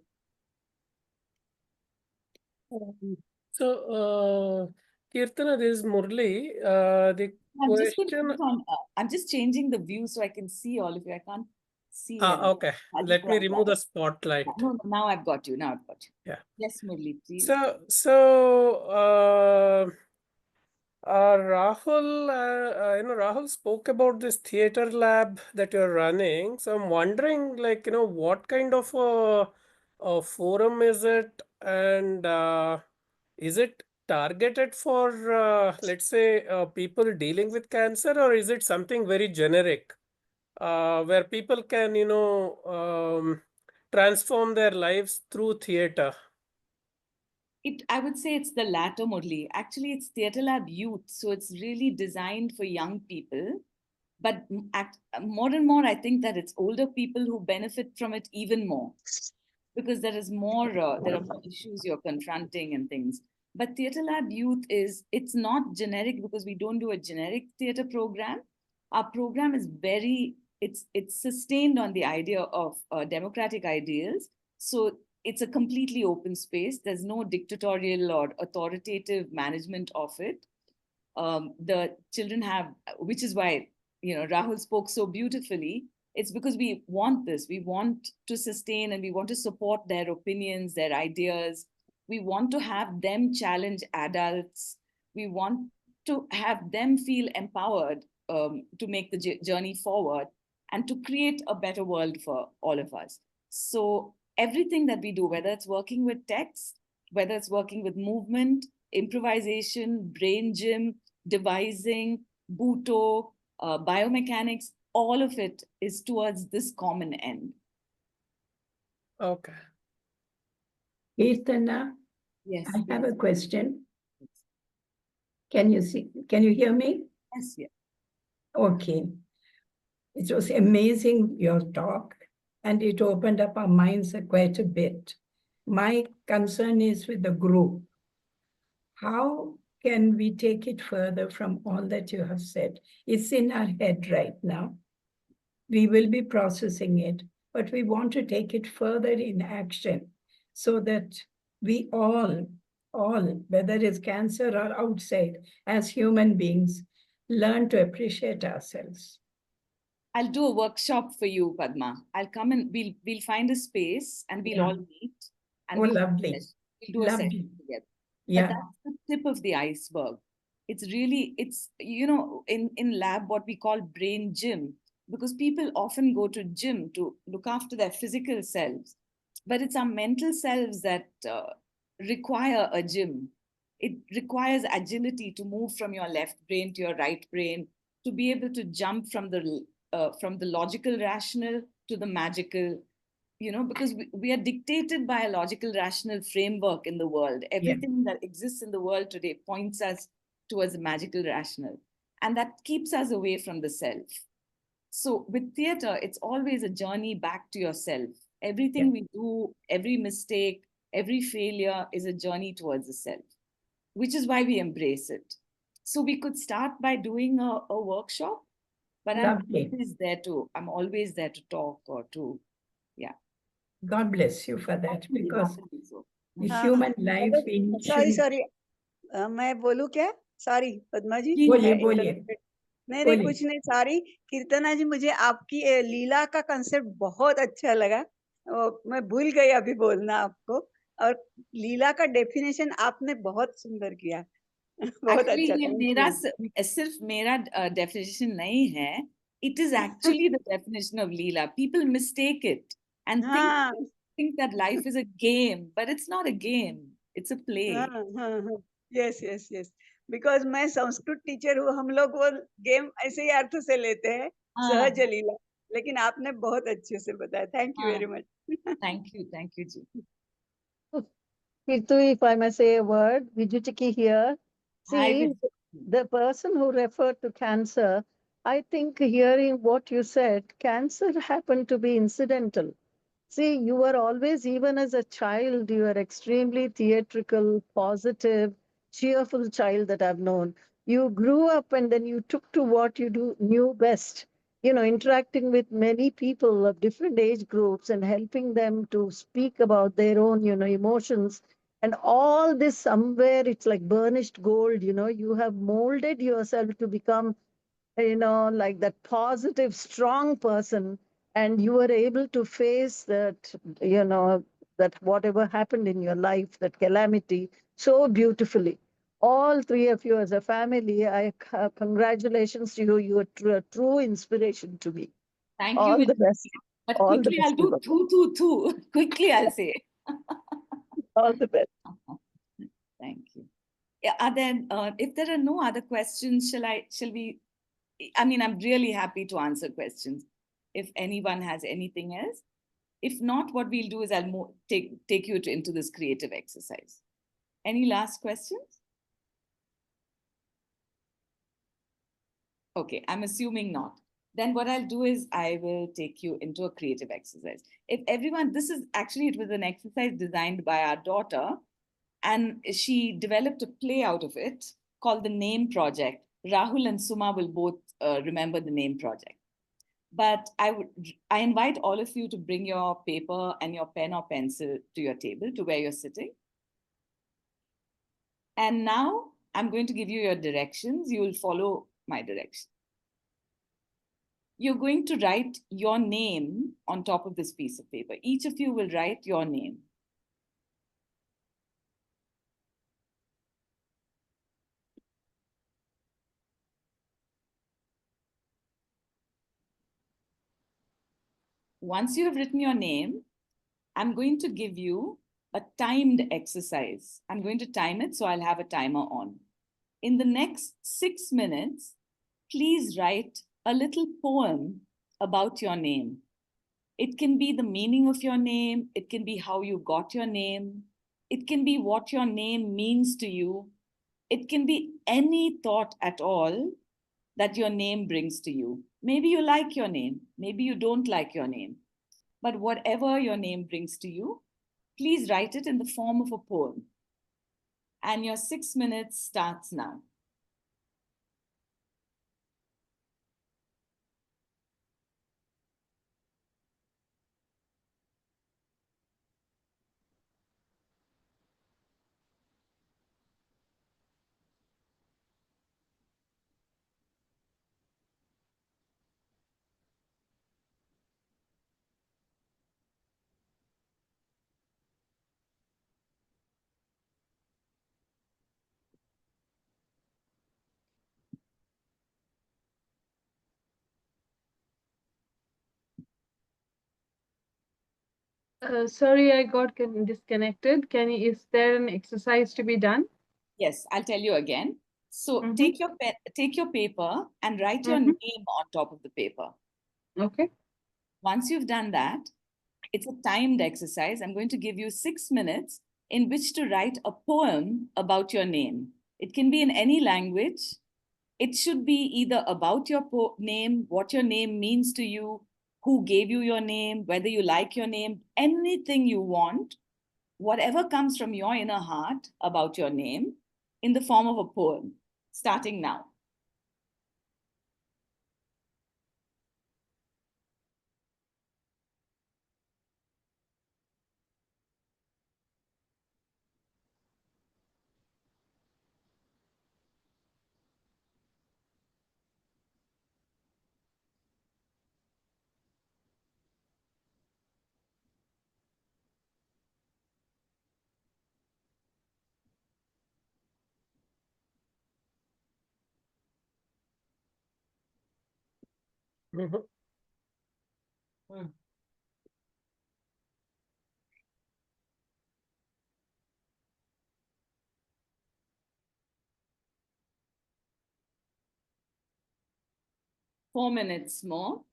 Kirtana, this is Murli. The question. I'm just changing the view so I can see all of you. I can't see. Okay. Let me remove the spotlight. No, now I've got you. Yeah. Yes, Murli, please. Rahul, Rahul spoke about this theater lab that you're running. So I'm wondering, what kind of a forum is it, and is it targeted for, let's say, people dealing with cancer, or is it something very generic, where people can, transform their lives through theater? I would say it's the latter, Murli. Actually, it's Theatre Lab Youth. So it's really designed for young people. But more and more, I think that it's older people who benefit from it even more, because there is more, there are more issues you're confronting and things. But Theatre Lab Youth it's not generic, because we don't do a generic theatre program. Our program is it's sustained on the idea of democratic ideals. So it's a completely open space. There's no dictatorial or authoritative management of it. The children have, which is why, Rahul spoke so beautifully. It's because we want this. We want to sustain and we want to support their opinions, their ideas. We want to have them challenge adults. We want to have them feel empowered to make the journey forward and to create a better world for all of us. So everything that we do, whether it's working with text, whether it's working with movement, improvisation, brain gym, devising, Buto, biomechanics, all of it is towards this common end. Okay. Kirtana, Yes. I have a question. Can you hear me? Yes, yes. Okay. It was amazing, your talk, and it opened up our minds quite a bit. My concern is with the group. How can we take it further from all that you have said? It's in our head right now. We will be processing it, but we want to take it further in action so that we all, whether it's cancer or outside, as human beings, learn to appreciate ourselves. I'll do a workshop for you, Padma. I'll come and we'll find a space and we'll all meet. And Oh, lovely. We'll do a session together. Yeah. But that's the tip of the iceberg. It's really, in lab, what we call brain gym, because people often go to gym to look after their physical selves, but it's our mental selves that require a gym. It requires agility to move from your left brain to your right brain, to be able to jump from the logical rational to the magical, because we are dictated by a logical rational framework in the world. Everything that exists in the world today points us towards the magical rational, and that keeps us away from the self. So with theater, it's always a journey back to yourself. Everything we do, every mistake, every failure is a journey towards the self, which is why we embrace it. So we could start by doing a workshop, but I'm always there to talk or to, God bless you for that, because the human life in sorry मैं बोलूं क्या? Sorry Padma जी, बोलिए नहीं कुछ नहीं, sorry कीर्तना जी, मुझे आपकी लीला का कंसेप्ट बहुत अच्छा लगा। मैं भूल गई अभी बोलना आपको, और लीला का डेफिनेशन आपने बहुत सुंदर किया। बहुत अच्छा। ये सिर्फ मेरा डेफिनेशन नहीं है, it is actually the definition of Leela. People mistake it and think that life is a game, but it's not a game, it's a play. yes, because मैं संस्कृत टीचर हूँ, हम लोग वो गेम ऐसे ही अर्थ से लेते हैं, सहज लीला, लेकिन आपने बहुत अच्छे से बताया। Thank you very much. Thank you जी। Kirtu, if I may say a word, Vijutiki here. See, the person who referred to cancer, I think hearing what you said, cancer happened to be incidental. See, you were always, even as a child, you were extremely theatrical, positive, cheerful child that I've known. You grew up and then you took to what you knew best, interacting with many people of different age groups and helping them to speak about their own, emotions. And all this somewhere, it's like burnished gold, you have molded yourself to become, like that positive, strong person. And you were able to face that, that whatever happened in your life, that calamity, so beautifully. All three of you as a family, congratulations to you. You are a true inspiration to me. Thank all you. The best. But all quickly, I'll do two. Quickly, I'll say. All the best. Thank you. Yeah, if there are no other questions, shall we? I mean, I'm really happy to answer questions if anyone has anything else. If not, what we'll do is I'll take you into this creative exercise. Any last questions? Okay, I'm assuming not. then what I'll do is I will take you into a creative exercise. If everyone, this is actually, it was an exercise designed by our daughter, and she developed a play out of it called the Name Project. Rahul and Suma will both remember the Name Project. But I invite all of you to bring your paper and your pen or pencil to your table, to where you're sitting. And now I'm going to give you your directions. You will follow my direction. You're going to write your name on top of this piece of paper. Each of you will write your name. Once you have written your name, I'm going to give you a timed exercise. I'm going to time it, so I'll have a timer on. In the next 6 minutes, please write a little poem about your name. It can be the meaning of your name. It can be how you got your name. It can be what your name means to you. It can be any thought at all that your name brings to you. Maybe you like your name. Maybe you don't like your name. But whatever your name brings to you, please write it in the form of a poem. And your 6 minutes starts now. Sorry, I got disconnected. Is there an exercise to be done? Yes, I'll tell you again. So Mhm. take your paper and write your Mhm. name on top of the paper. Okay. Once you've done that, it's a timed exercise. I'm going to give you 6 minutes in which to write a poem about your name. It can be in any language. It should be either about your name, what your name means to you, who gave you your name, whether you like your name, anything you want, whatever comes from your inner heart about your name in the form of a poem, starting now. Mhm. 4 minutes more.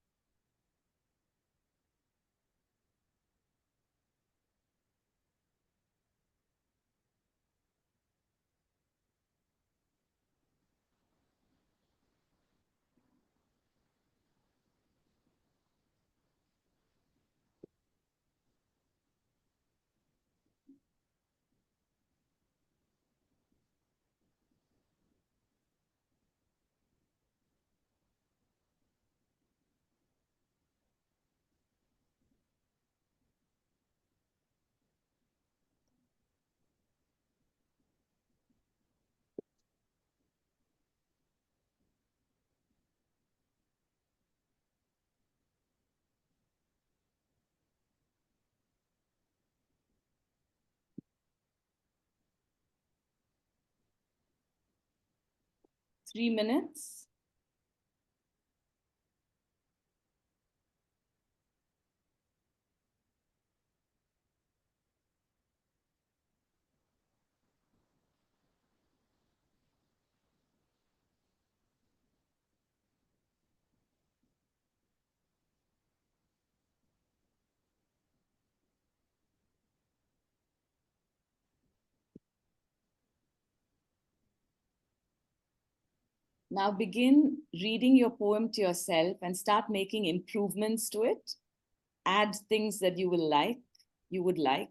Three minutes. Now begin reading your poem to yourself and start making improvements to it. Add things that you would like.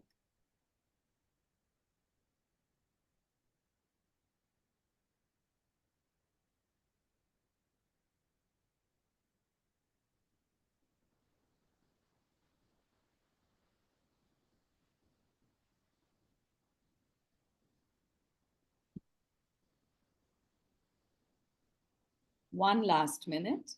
1 last minute.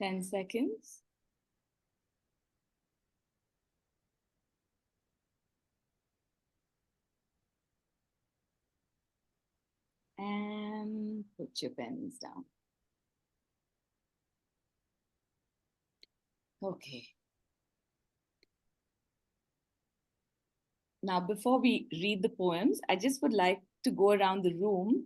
Ten seconds. And put your pens down. Okay. Now, before we read the poems, I just would like to go around the room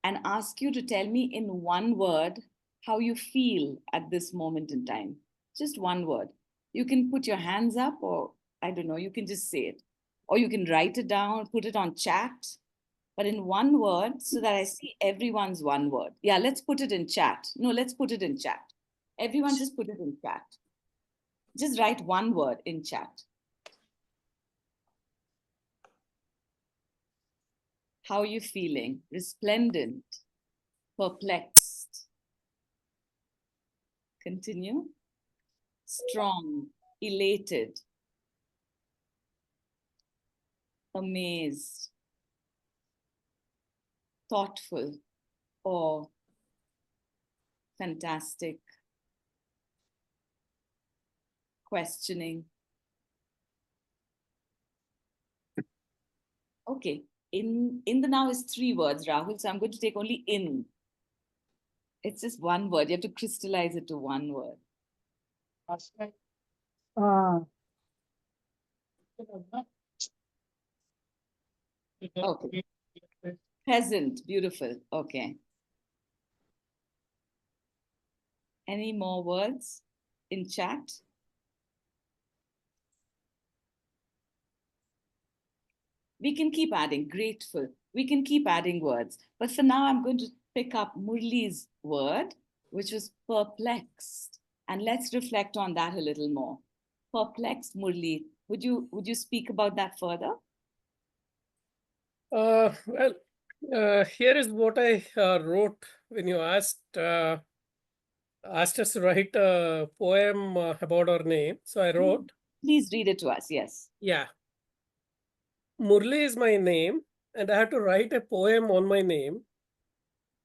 and ask you to tell me in one word how you feel at this moment in time. Just one word. You can put your hands up, or I don't know, you can just say it. Or you can write it down, put it on chat, but in one word so that I see everyone's one word. Yeah, let's put it in chat. No, let's put it in chat. Everyone just put it in chat. Just write one word in chat. How are you feeling? Resplendent, perplexed. Continue. Strong, elated, amazed, thoughtful, or fantastic, questioning. Okay, in the now is 3 words, Rahul, so I'm going to take only in. It's just one word. You have to crystallize it to one word. Okay. Present, beautiful. Okay. Any more words in chat? We can keep adding, grateful. We can keep adding words. But for now, I'm going to pick up Murli's word, which was perplexed. And let's reflect on that a little more. Perplexed, Murli. Would you speak about that further? Well, here is what I wrote when you asked us to write a poem about our name. So I wrote. Please read it to us. Yes. Yeah. Murli is my name, and I have to write a poem on my name.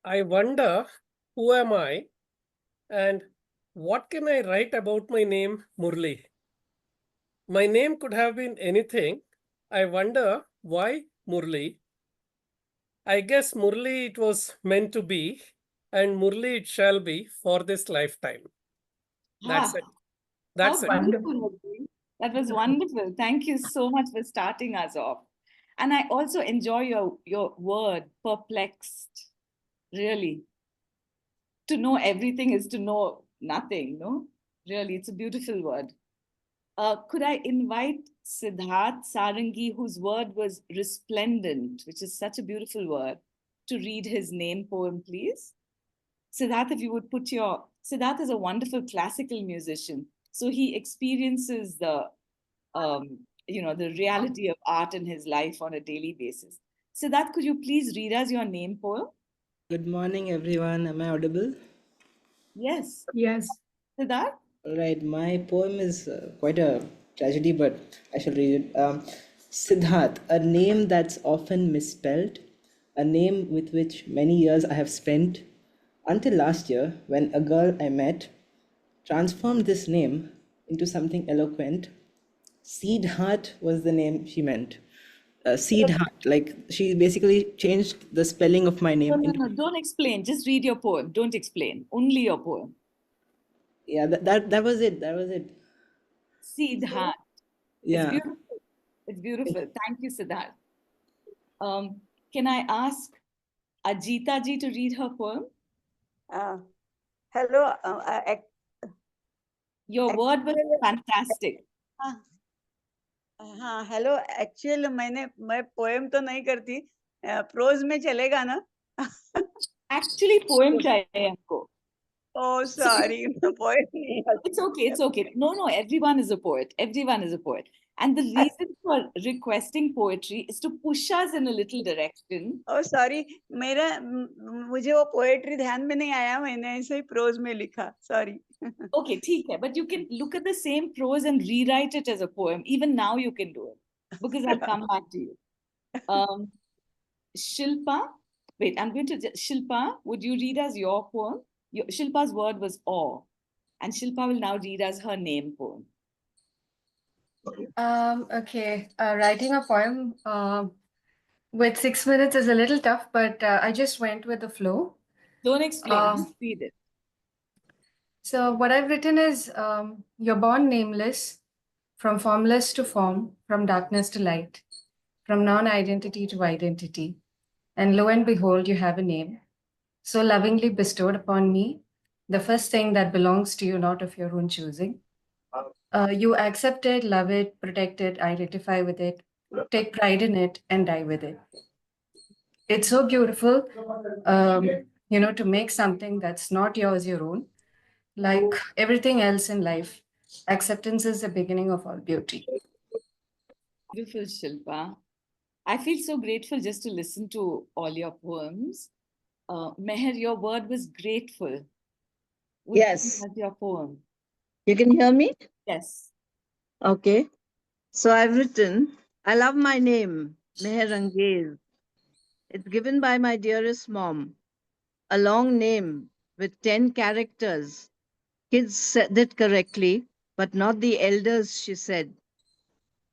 I wonder, who am I, and what can I write about my name, Murli? My name could have been anything. I wonder why Murli. I guess Murli it was meant to be, and Murli it shall be for this lifetime. That's it. That's it. Wonderful. That was wonderful. Thank you so much for starting us off. And I also enjoy your word, perplexed. Really. To know everything is to know nothing, no? Really, it's a beautiful word. Could I invite Siddharth Sarangi, whose word was resplendent, which is such a beautiful word, to read his name poem, please? Siddharth, if you would put your... Siddharth is a wonderful classical musician. So he experiences the the reality of art in his life on a daily basis. Siddharth, could you please read us your name poem? Good morning, everyone. Am I audible? Yes. Yes. Siddharth? All right, my poem is quite a tragedy, but I shall read it. Siddharth, a name that's often misspelled, a name with which many years I have spent until last year when a girl I met transformed this name into something eloquent. Seed Heart was the name she meant. Seed Heart, like she basically changed the spelling of my name into. No, don't explain. Just read your poem. Don't explain. Only your poem. Yeah, that was it. That was it. Siddharth. Yeah. It's beautiful. It's beautiful. Thank you, Siddharth. Can I ask Ajita ji to read her poem? Hello. Your word was fantastic. हाँ hello actual मैं poem तो नहीं करती pros में चलेगा ना Actually, poem चाहिए हमको. Oh, sorry. It's okay. It's okay. No, everyone is a poet. Everyone is a poet. And the reason for requesting poetry is to push us in a little direction. Oh, sorry. मुझे वो poetry ध्यान में नहीं आया मैंने ऐसे ही pros में लिखा सॉरी Okay, ठीक है. But you can look at the same prose and rewrite it as a poem. Even now you can do it. Because I'll come back to you. Shilpa, wait, I'm going to, Shilpa, would you read us your poem? Shilpa's word was awe. And Shilpa will now read us her name poem. Okay, writing a poem with 6 minutes is a little tough, but I just went with the flow. Don't explain, just read it. So what I've written is, you're born nameless, from formless to form, from darkness to light, from non-identity to identity. And lo and behold, you have a name, so lovingly bestowed upon me, the first thing that belongs to you, not of your own choosing. You accept it, love it, protect it, identify with it, take pride in it, and die with it. It's so beautiful, to make something that's not yours your own. Like everything else in life, acceptance is the beginning of all beauty. Beautiful, Shilpa. I feel so grateful just to listen to all your poems. Meher, your word was grateful. Yes. Your poem. You can hear me? Yes. Okay. So I've written, I love my name, Meher. It's given by my dearest mom. A long name with 10 characters. Kids said it correctly, but not the elders, she said.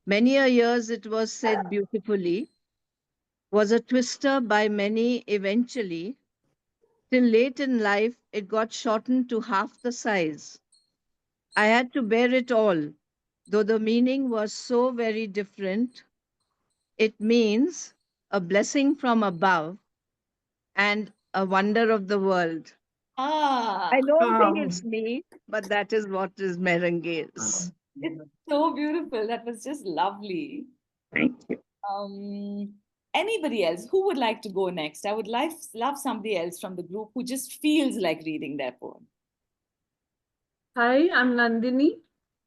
Many a years it was said beautifully, was a twister by many eventually. Till late in life, it got shortened to half the size. I had to bear it all, though the meaning was so very different. It means a blessing from above and a wonder of the world. I don't think it's me, but that is what is merengues. It's so beautiful. That was just lovely. Thank you. Anybody else who would like to go next? I would love somebody else from the group who just feels like reading their poem. Hi, I'm Nandini.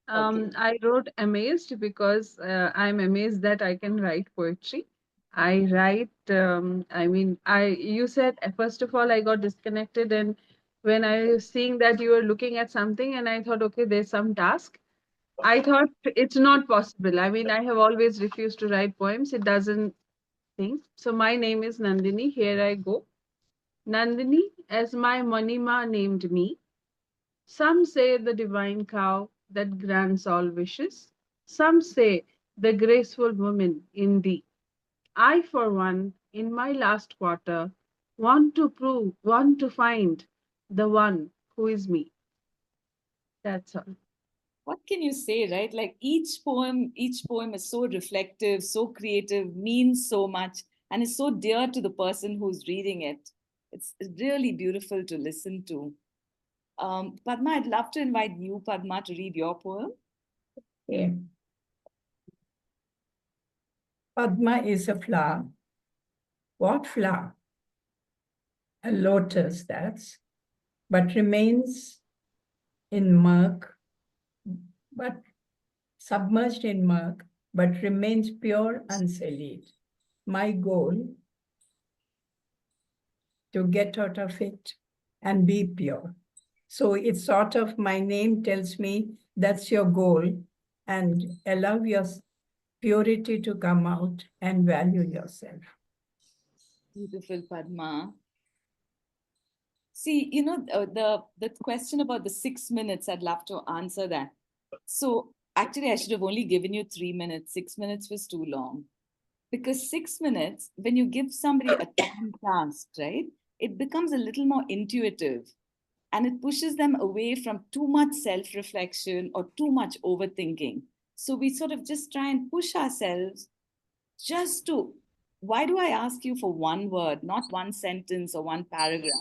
I wrote Amazed because I'm amazed that I can write poetry. I write, you said, first of all, I got disconnected. And when I was seeing that you were looking at something, and I thought, okay, there's some task. I thought it's not possible. I mean, I have always refused to write poems. It doesn't think. So my name is Nandini. Here I go. Nandini, as my Manima named me. Some say the divine cow that grants all wishes. Some say the graceful woman in thee. I, for one, in my last quarter, want to find the one who is me. That's all. What can you say, right? Like each poem is so reflective, so creative, means so much, and is so dear to the person who's reading it. It's really beautiful to listen to. Padma, I'd love to invite you, Padma, to read your poem. Okay. Padma is a flower. What flower? A lotus, but remains in murk, but submerged in murk, but remains pure, unsullied. My goal, to get out of it and be pure. So it's sort of, my name tells me that's your goal, and allow your purity to come out and value yourself. Beautiful, Padma. See, the question about the 6 minutes, I'd love to answer that. So actually, I should have only given you 3 minutes. 6 minutes was too long. Because 6 minutes, when you give somebody a time task, right, it becomes a little more intuitive and it pushes them away from too much self-reflection or too much overthinking. So we sort of just try and push ourselves just to, why do I ask you for one word, not one sentence or one paragraph,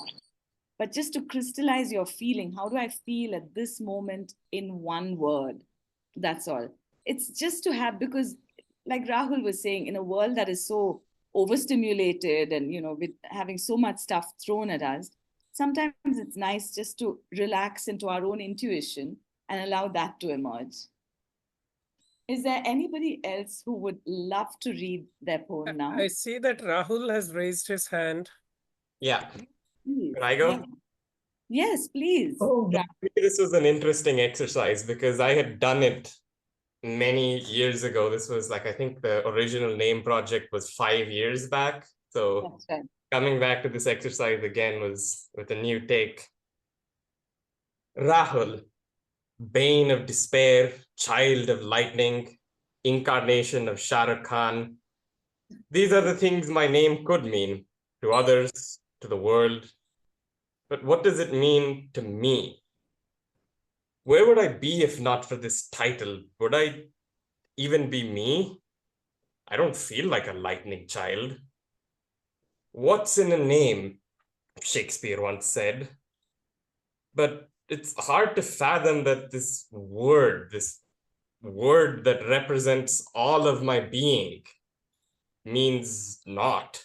but just to crystallize your feeling? How do I feel at this moment in one word? That's all. It's just to have, because like Rahul was saying, in a world that is so overstimulated and, with having so much stuff thrown at us, sometimes it's nice just to relax into our own intuition and allow that to emerge. Is there anybody else who would love to read their poem now? I see that Rahul has raised his hand. Yeah. Please. Can I go? Yes, please. Oh, This was an interesting exercise because I had done it many years ago. This was like, I think the original name project was 5 years back. So That's right. coming back to this exercise again was with a new take. Rahul, bane of despair, child of lightning, incarnation of Shah Rukh Khan. These are the things my name could mean to others, to the world. But what does it mean to me? Where would I be if not for this title? Would I even be me? I don't feel like a lightning child. What's in a name? Shakespeare once said. But it's hard to fathom that this word that represents all of my being, means naught.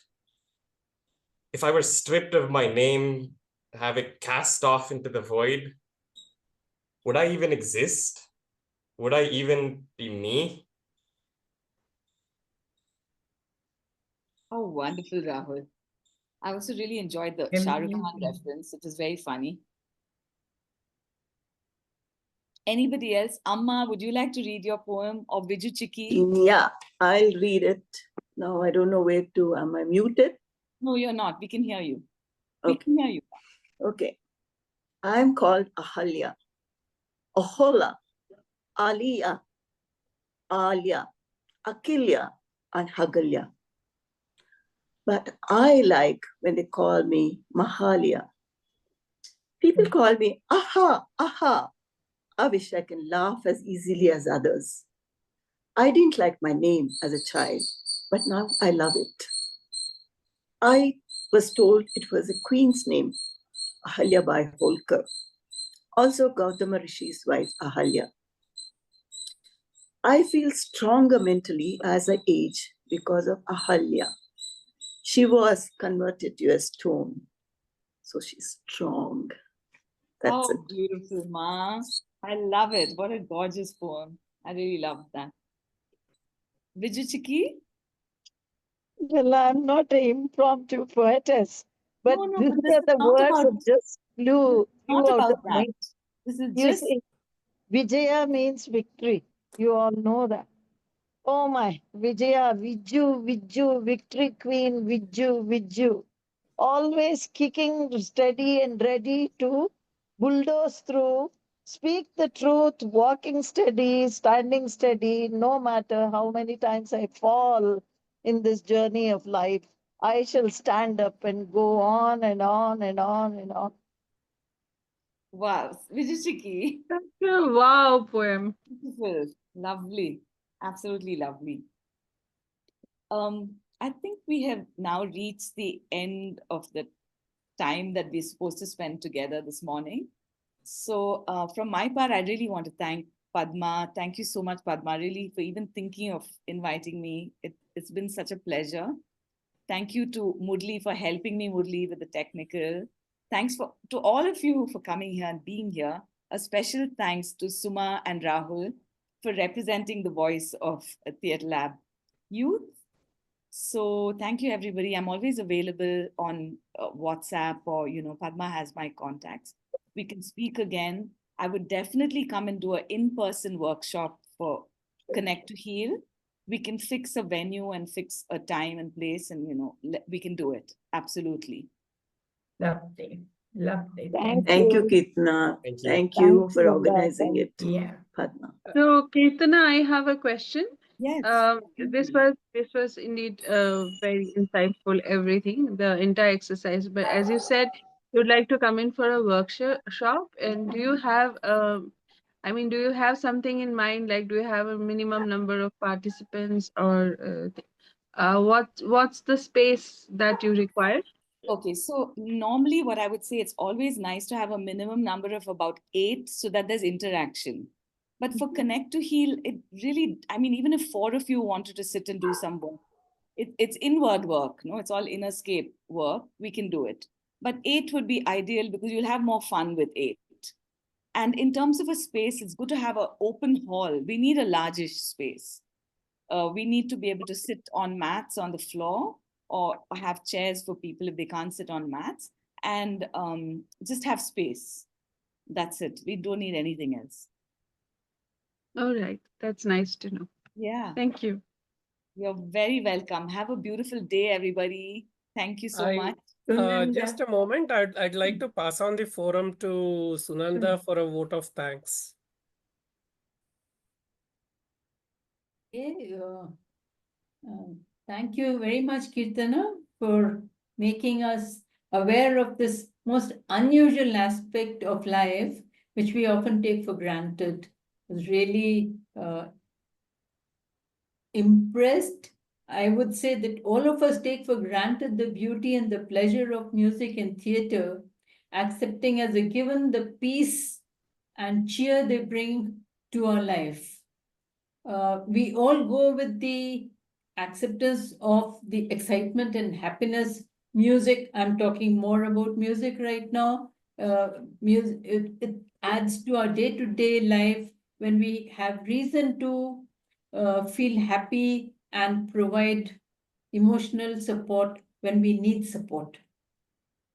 If I were stripped of my name, have it cast off into the void, would I even exist? Would I even be me? Oh, wonderful, Rahul. I also really enjoyed the Shah Rukh Khan reference. It was very funny. Anybody else? Amma, would you like to read your poem, or Viju Chiki? Yeah, I'll read it. Now I don't know where to. Am I muted? No, you're not. We can hear you. We can hear you. Okay. I'm called Ahalya, Ahola, Aliya, Alya, Akilya, and Hagalya. But I like when they call me Mahalya. People call me Aha, Aha. I wish I can laugh as easily as others. I didn't like my name as a child, but now I love it. I was told it was a queen's name, Ahalya Bai Holkar, also Gautama Rishi's wife, Ahalya. I feel stronger mentally as I age because of Ahalya. She was converted to a stone, so she's strong. That's it. Beautiful, Ma. I love it. What a gorgeous poem. I really love that. Viju Chiki? Well, I'm not an impromptu poetess, but No, these but this are is the not words about, that just flew not out about of my. that. This is You just, see, Vijaya means victory. You all know that. Oh my, Vijaya, Viju, Viju, victory queen, Viju, Viju. Always kicking steady and ready to bulldoze through, speak the truth, walking steady, standing steady, no matter how many times I fall in this journey of life. I shall stand up and go on and on and on and on. wow. Viju Chiki. That's a wow poem. Beautiful. Lovely. Absolutely lovely. I think we have now reached the end of the time that we're supposed to spend together this morning. So from my part, I really want to thank Padma. Thank you so much, Padma, really, for even thinking of inviting me. It's been such a pleasure. Thank you to Murli for helping me, Murli, with the technical. Thanks to all of you for coming here and being here. A special thanks to Suma and Rahul for representing the voice of Theatre Lab Youth. So thank you, everybody. I'm always available on WhatsApp, or, Padma has my contacts. We can speak again. I would definitely come and do an in-person workshop for Connect to Heal. we can fix a venue and fix a time and place, and we can do it. Absolutely. Lovely. Lovely. Thank you, Kirtana. Thank you. Thank you for organizing it, Yeah. Padma. So, Kirtana, I have a question. Yes. This was indeed very insightful, everything, the entire exercise. But as you said, you'd like to come in for a workshop, and do you have do you have something in mind? Like, do you have a minimum number of participants, or what's the space that you require? Okay, so normally what I would say, it's always nice to have a minimum number of about 8 so that there's interaction. But for Connect to Heal, it really, even if 4 of you wanted to sit and do some work, it's inward work, no? It's all inner scape work. We can do it. But 8 would be ideal because you'll have more fun with 8. And in terms of a space, it's good to have an open hall. We need a largish space. We need to be able to sit on mats on the floor, or have chairs for people if they can't sit on mats, and just have space. That's it. We don't need anything else. All right, that's nice to know. Yeah. Thank you. You're very welcome. Have a beautiful day, everybody. Thank you so much. Just a moment. I'd like to pass on the forum to Sunanda for a vote of thanks. Okay, thank you very much, Kirtana, for making us aware of this most unusual aspect of life, which we often take for granted. I was really impressed. I would say that all of us take for granted the beauty and the pleasure of music and theater, accepting as a given the peace and cheer they bring to our life. We all go with the acceptance of the excitement and happiness. Music, I'm talking more about music right now. Music, it adds to our day-to-day life when we have reason to feel happy and provide emotional support when we need support.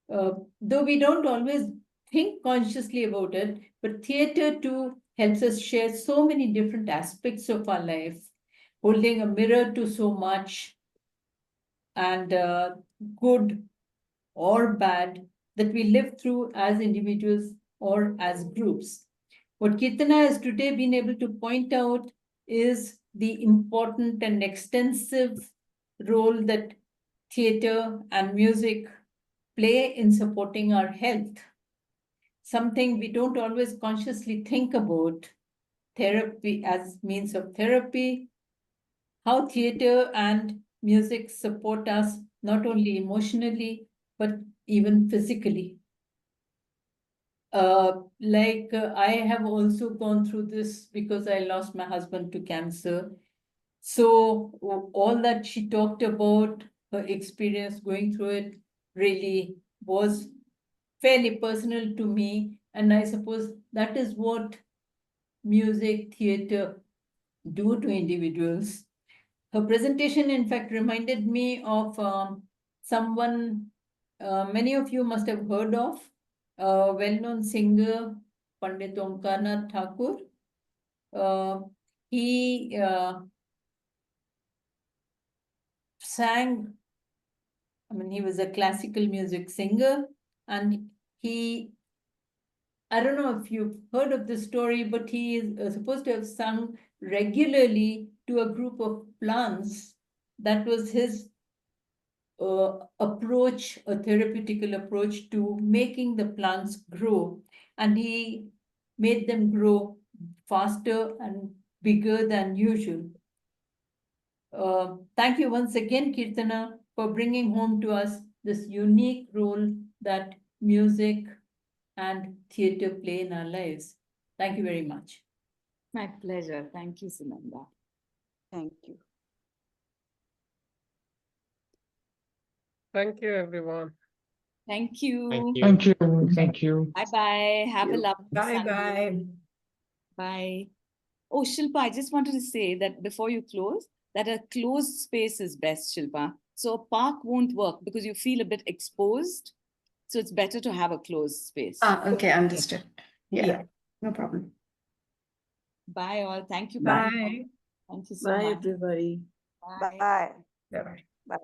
Though we don't always think consciously about it, but theater too helps us share so many different aspects of our life, holding a mirror to so much, and good or bad, that we live through as individuals or as groups. What Kirtana has today been able to point out is the important and extensive role that theater and music play in supporting our health. Something we don't always consciously think about. Therapy as means of therapy, how theater and music support us not only emotionally, but even physically. I have also gone through this because I lost my husband to cancer. So all that she talked about, her experience going through it, really was fairly personal to me. And I suppose that is what music, theater do to individuals. Her presentation, in fact, reminded me of someone many of you must have heard of, a well-known singer, Pandit Omkarnath Thakur. He sang, he was a classical music singer, and I don't know if you've heard of this story, but he is supposed to have sung regularly to a group of plants. That was his approach, a therapeutical approach to making the plants grow. And he made them grow faster and bigger than usual. Thank you once again, Kirtana, for bringing home to us this unique role that music and theater play in our lives. Thank you very much. My pleasure. Thank you, Sunanda. Thank you. Thank you, everyone. Thank you. Thank you. Thank you. Thank you. Bye-bye. Have a lovely Sunday. Bye-bye. Bye. Oh, Shilpa, I just wanted to say that before you close, that a closed space is best, Shilpa. So a park won't work because you feel a bit exposed. So it's better to have a closed space. Okay, understood. Yeah. No problem. Bye all. Thank you. Bye. Thank you so Bye, much. everybody. Bye. Bye-bye. Bye.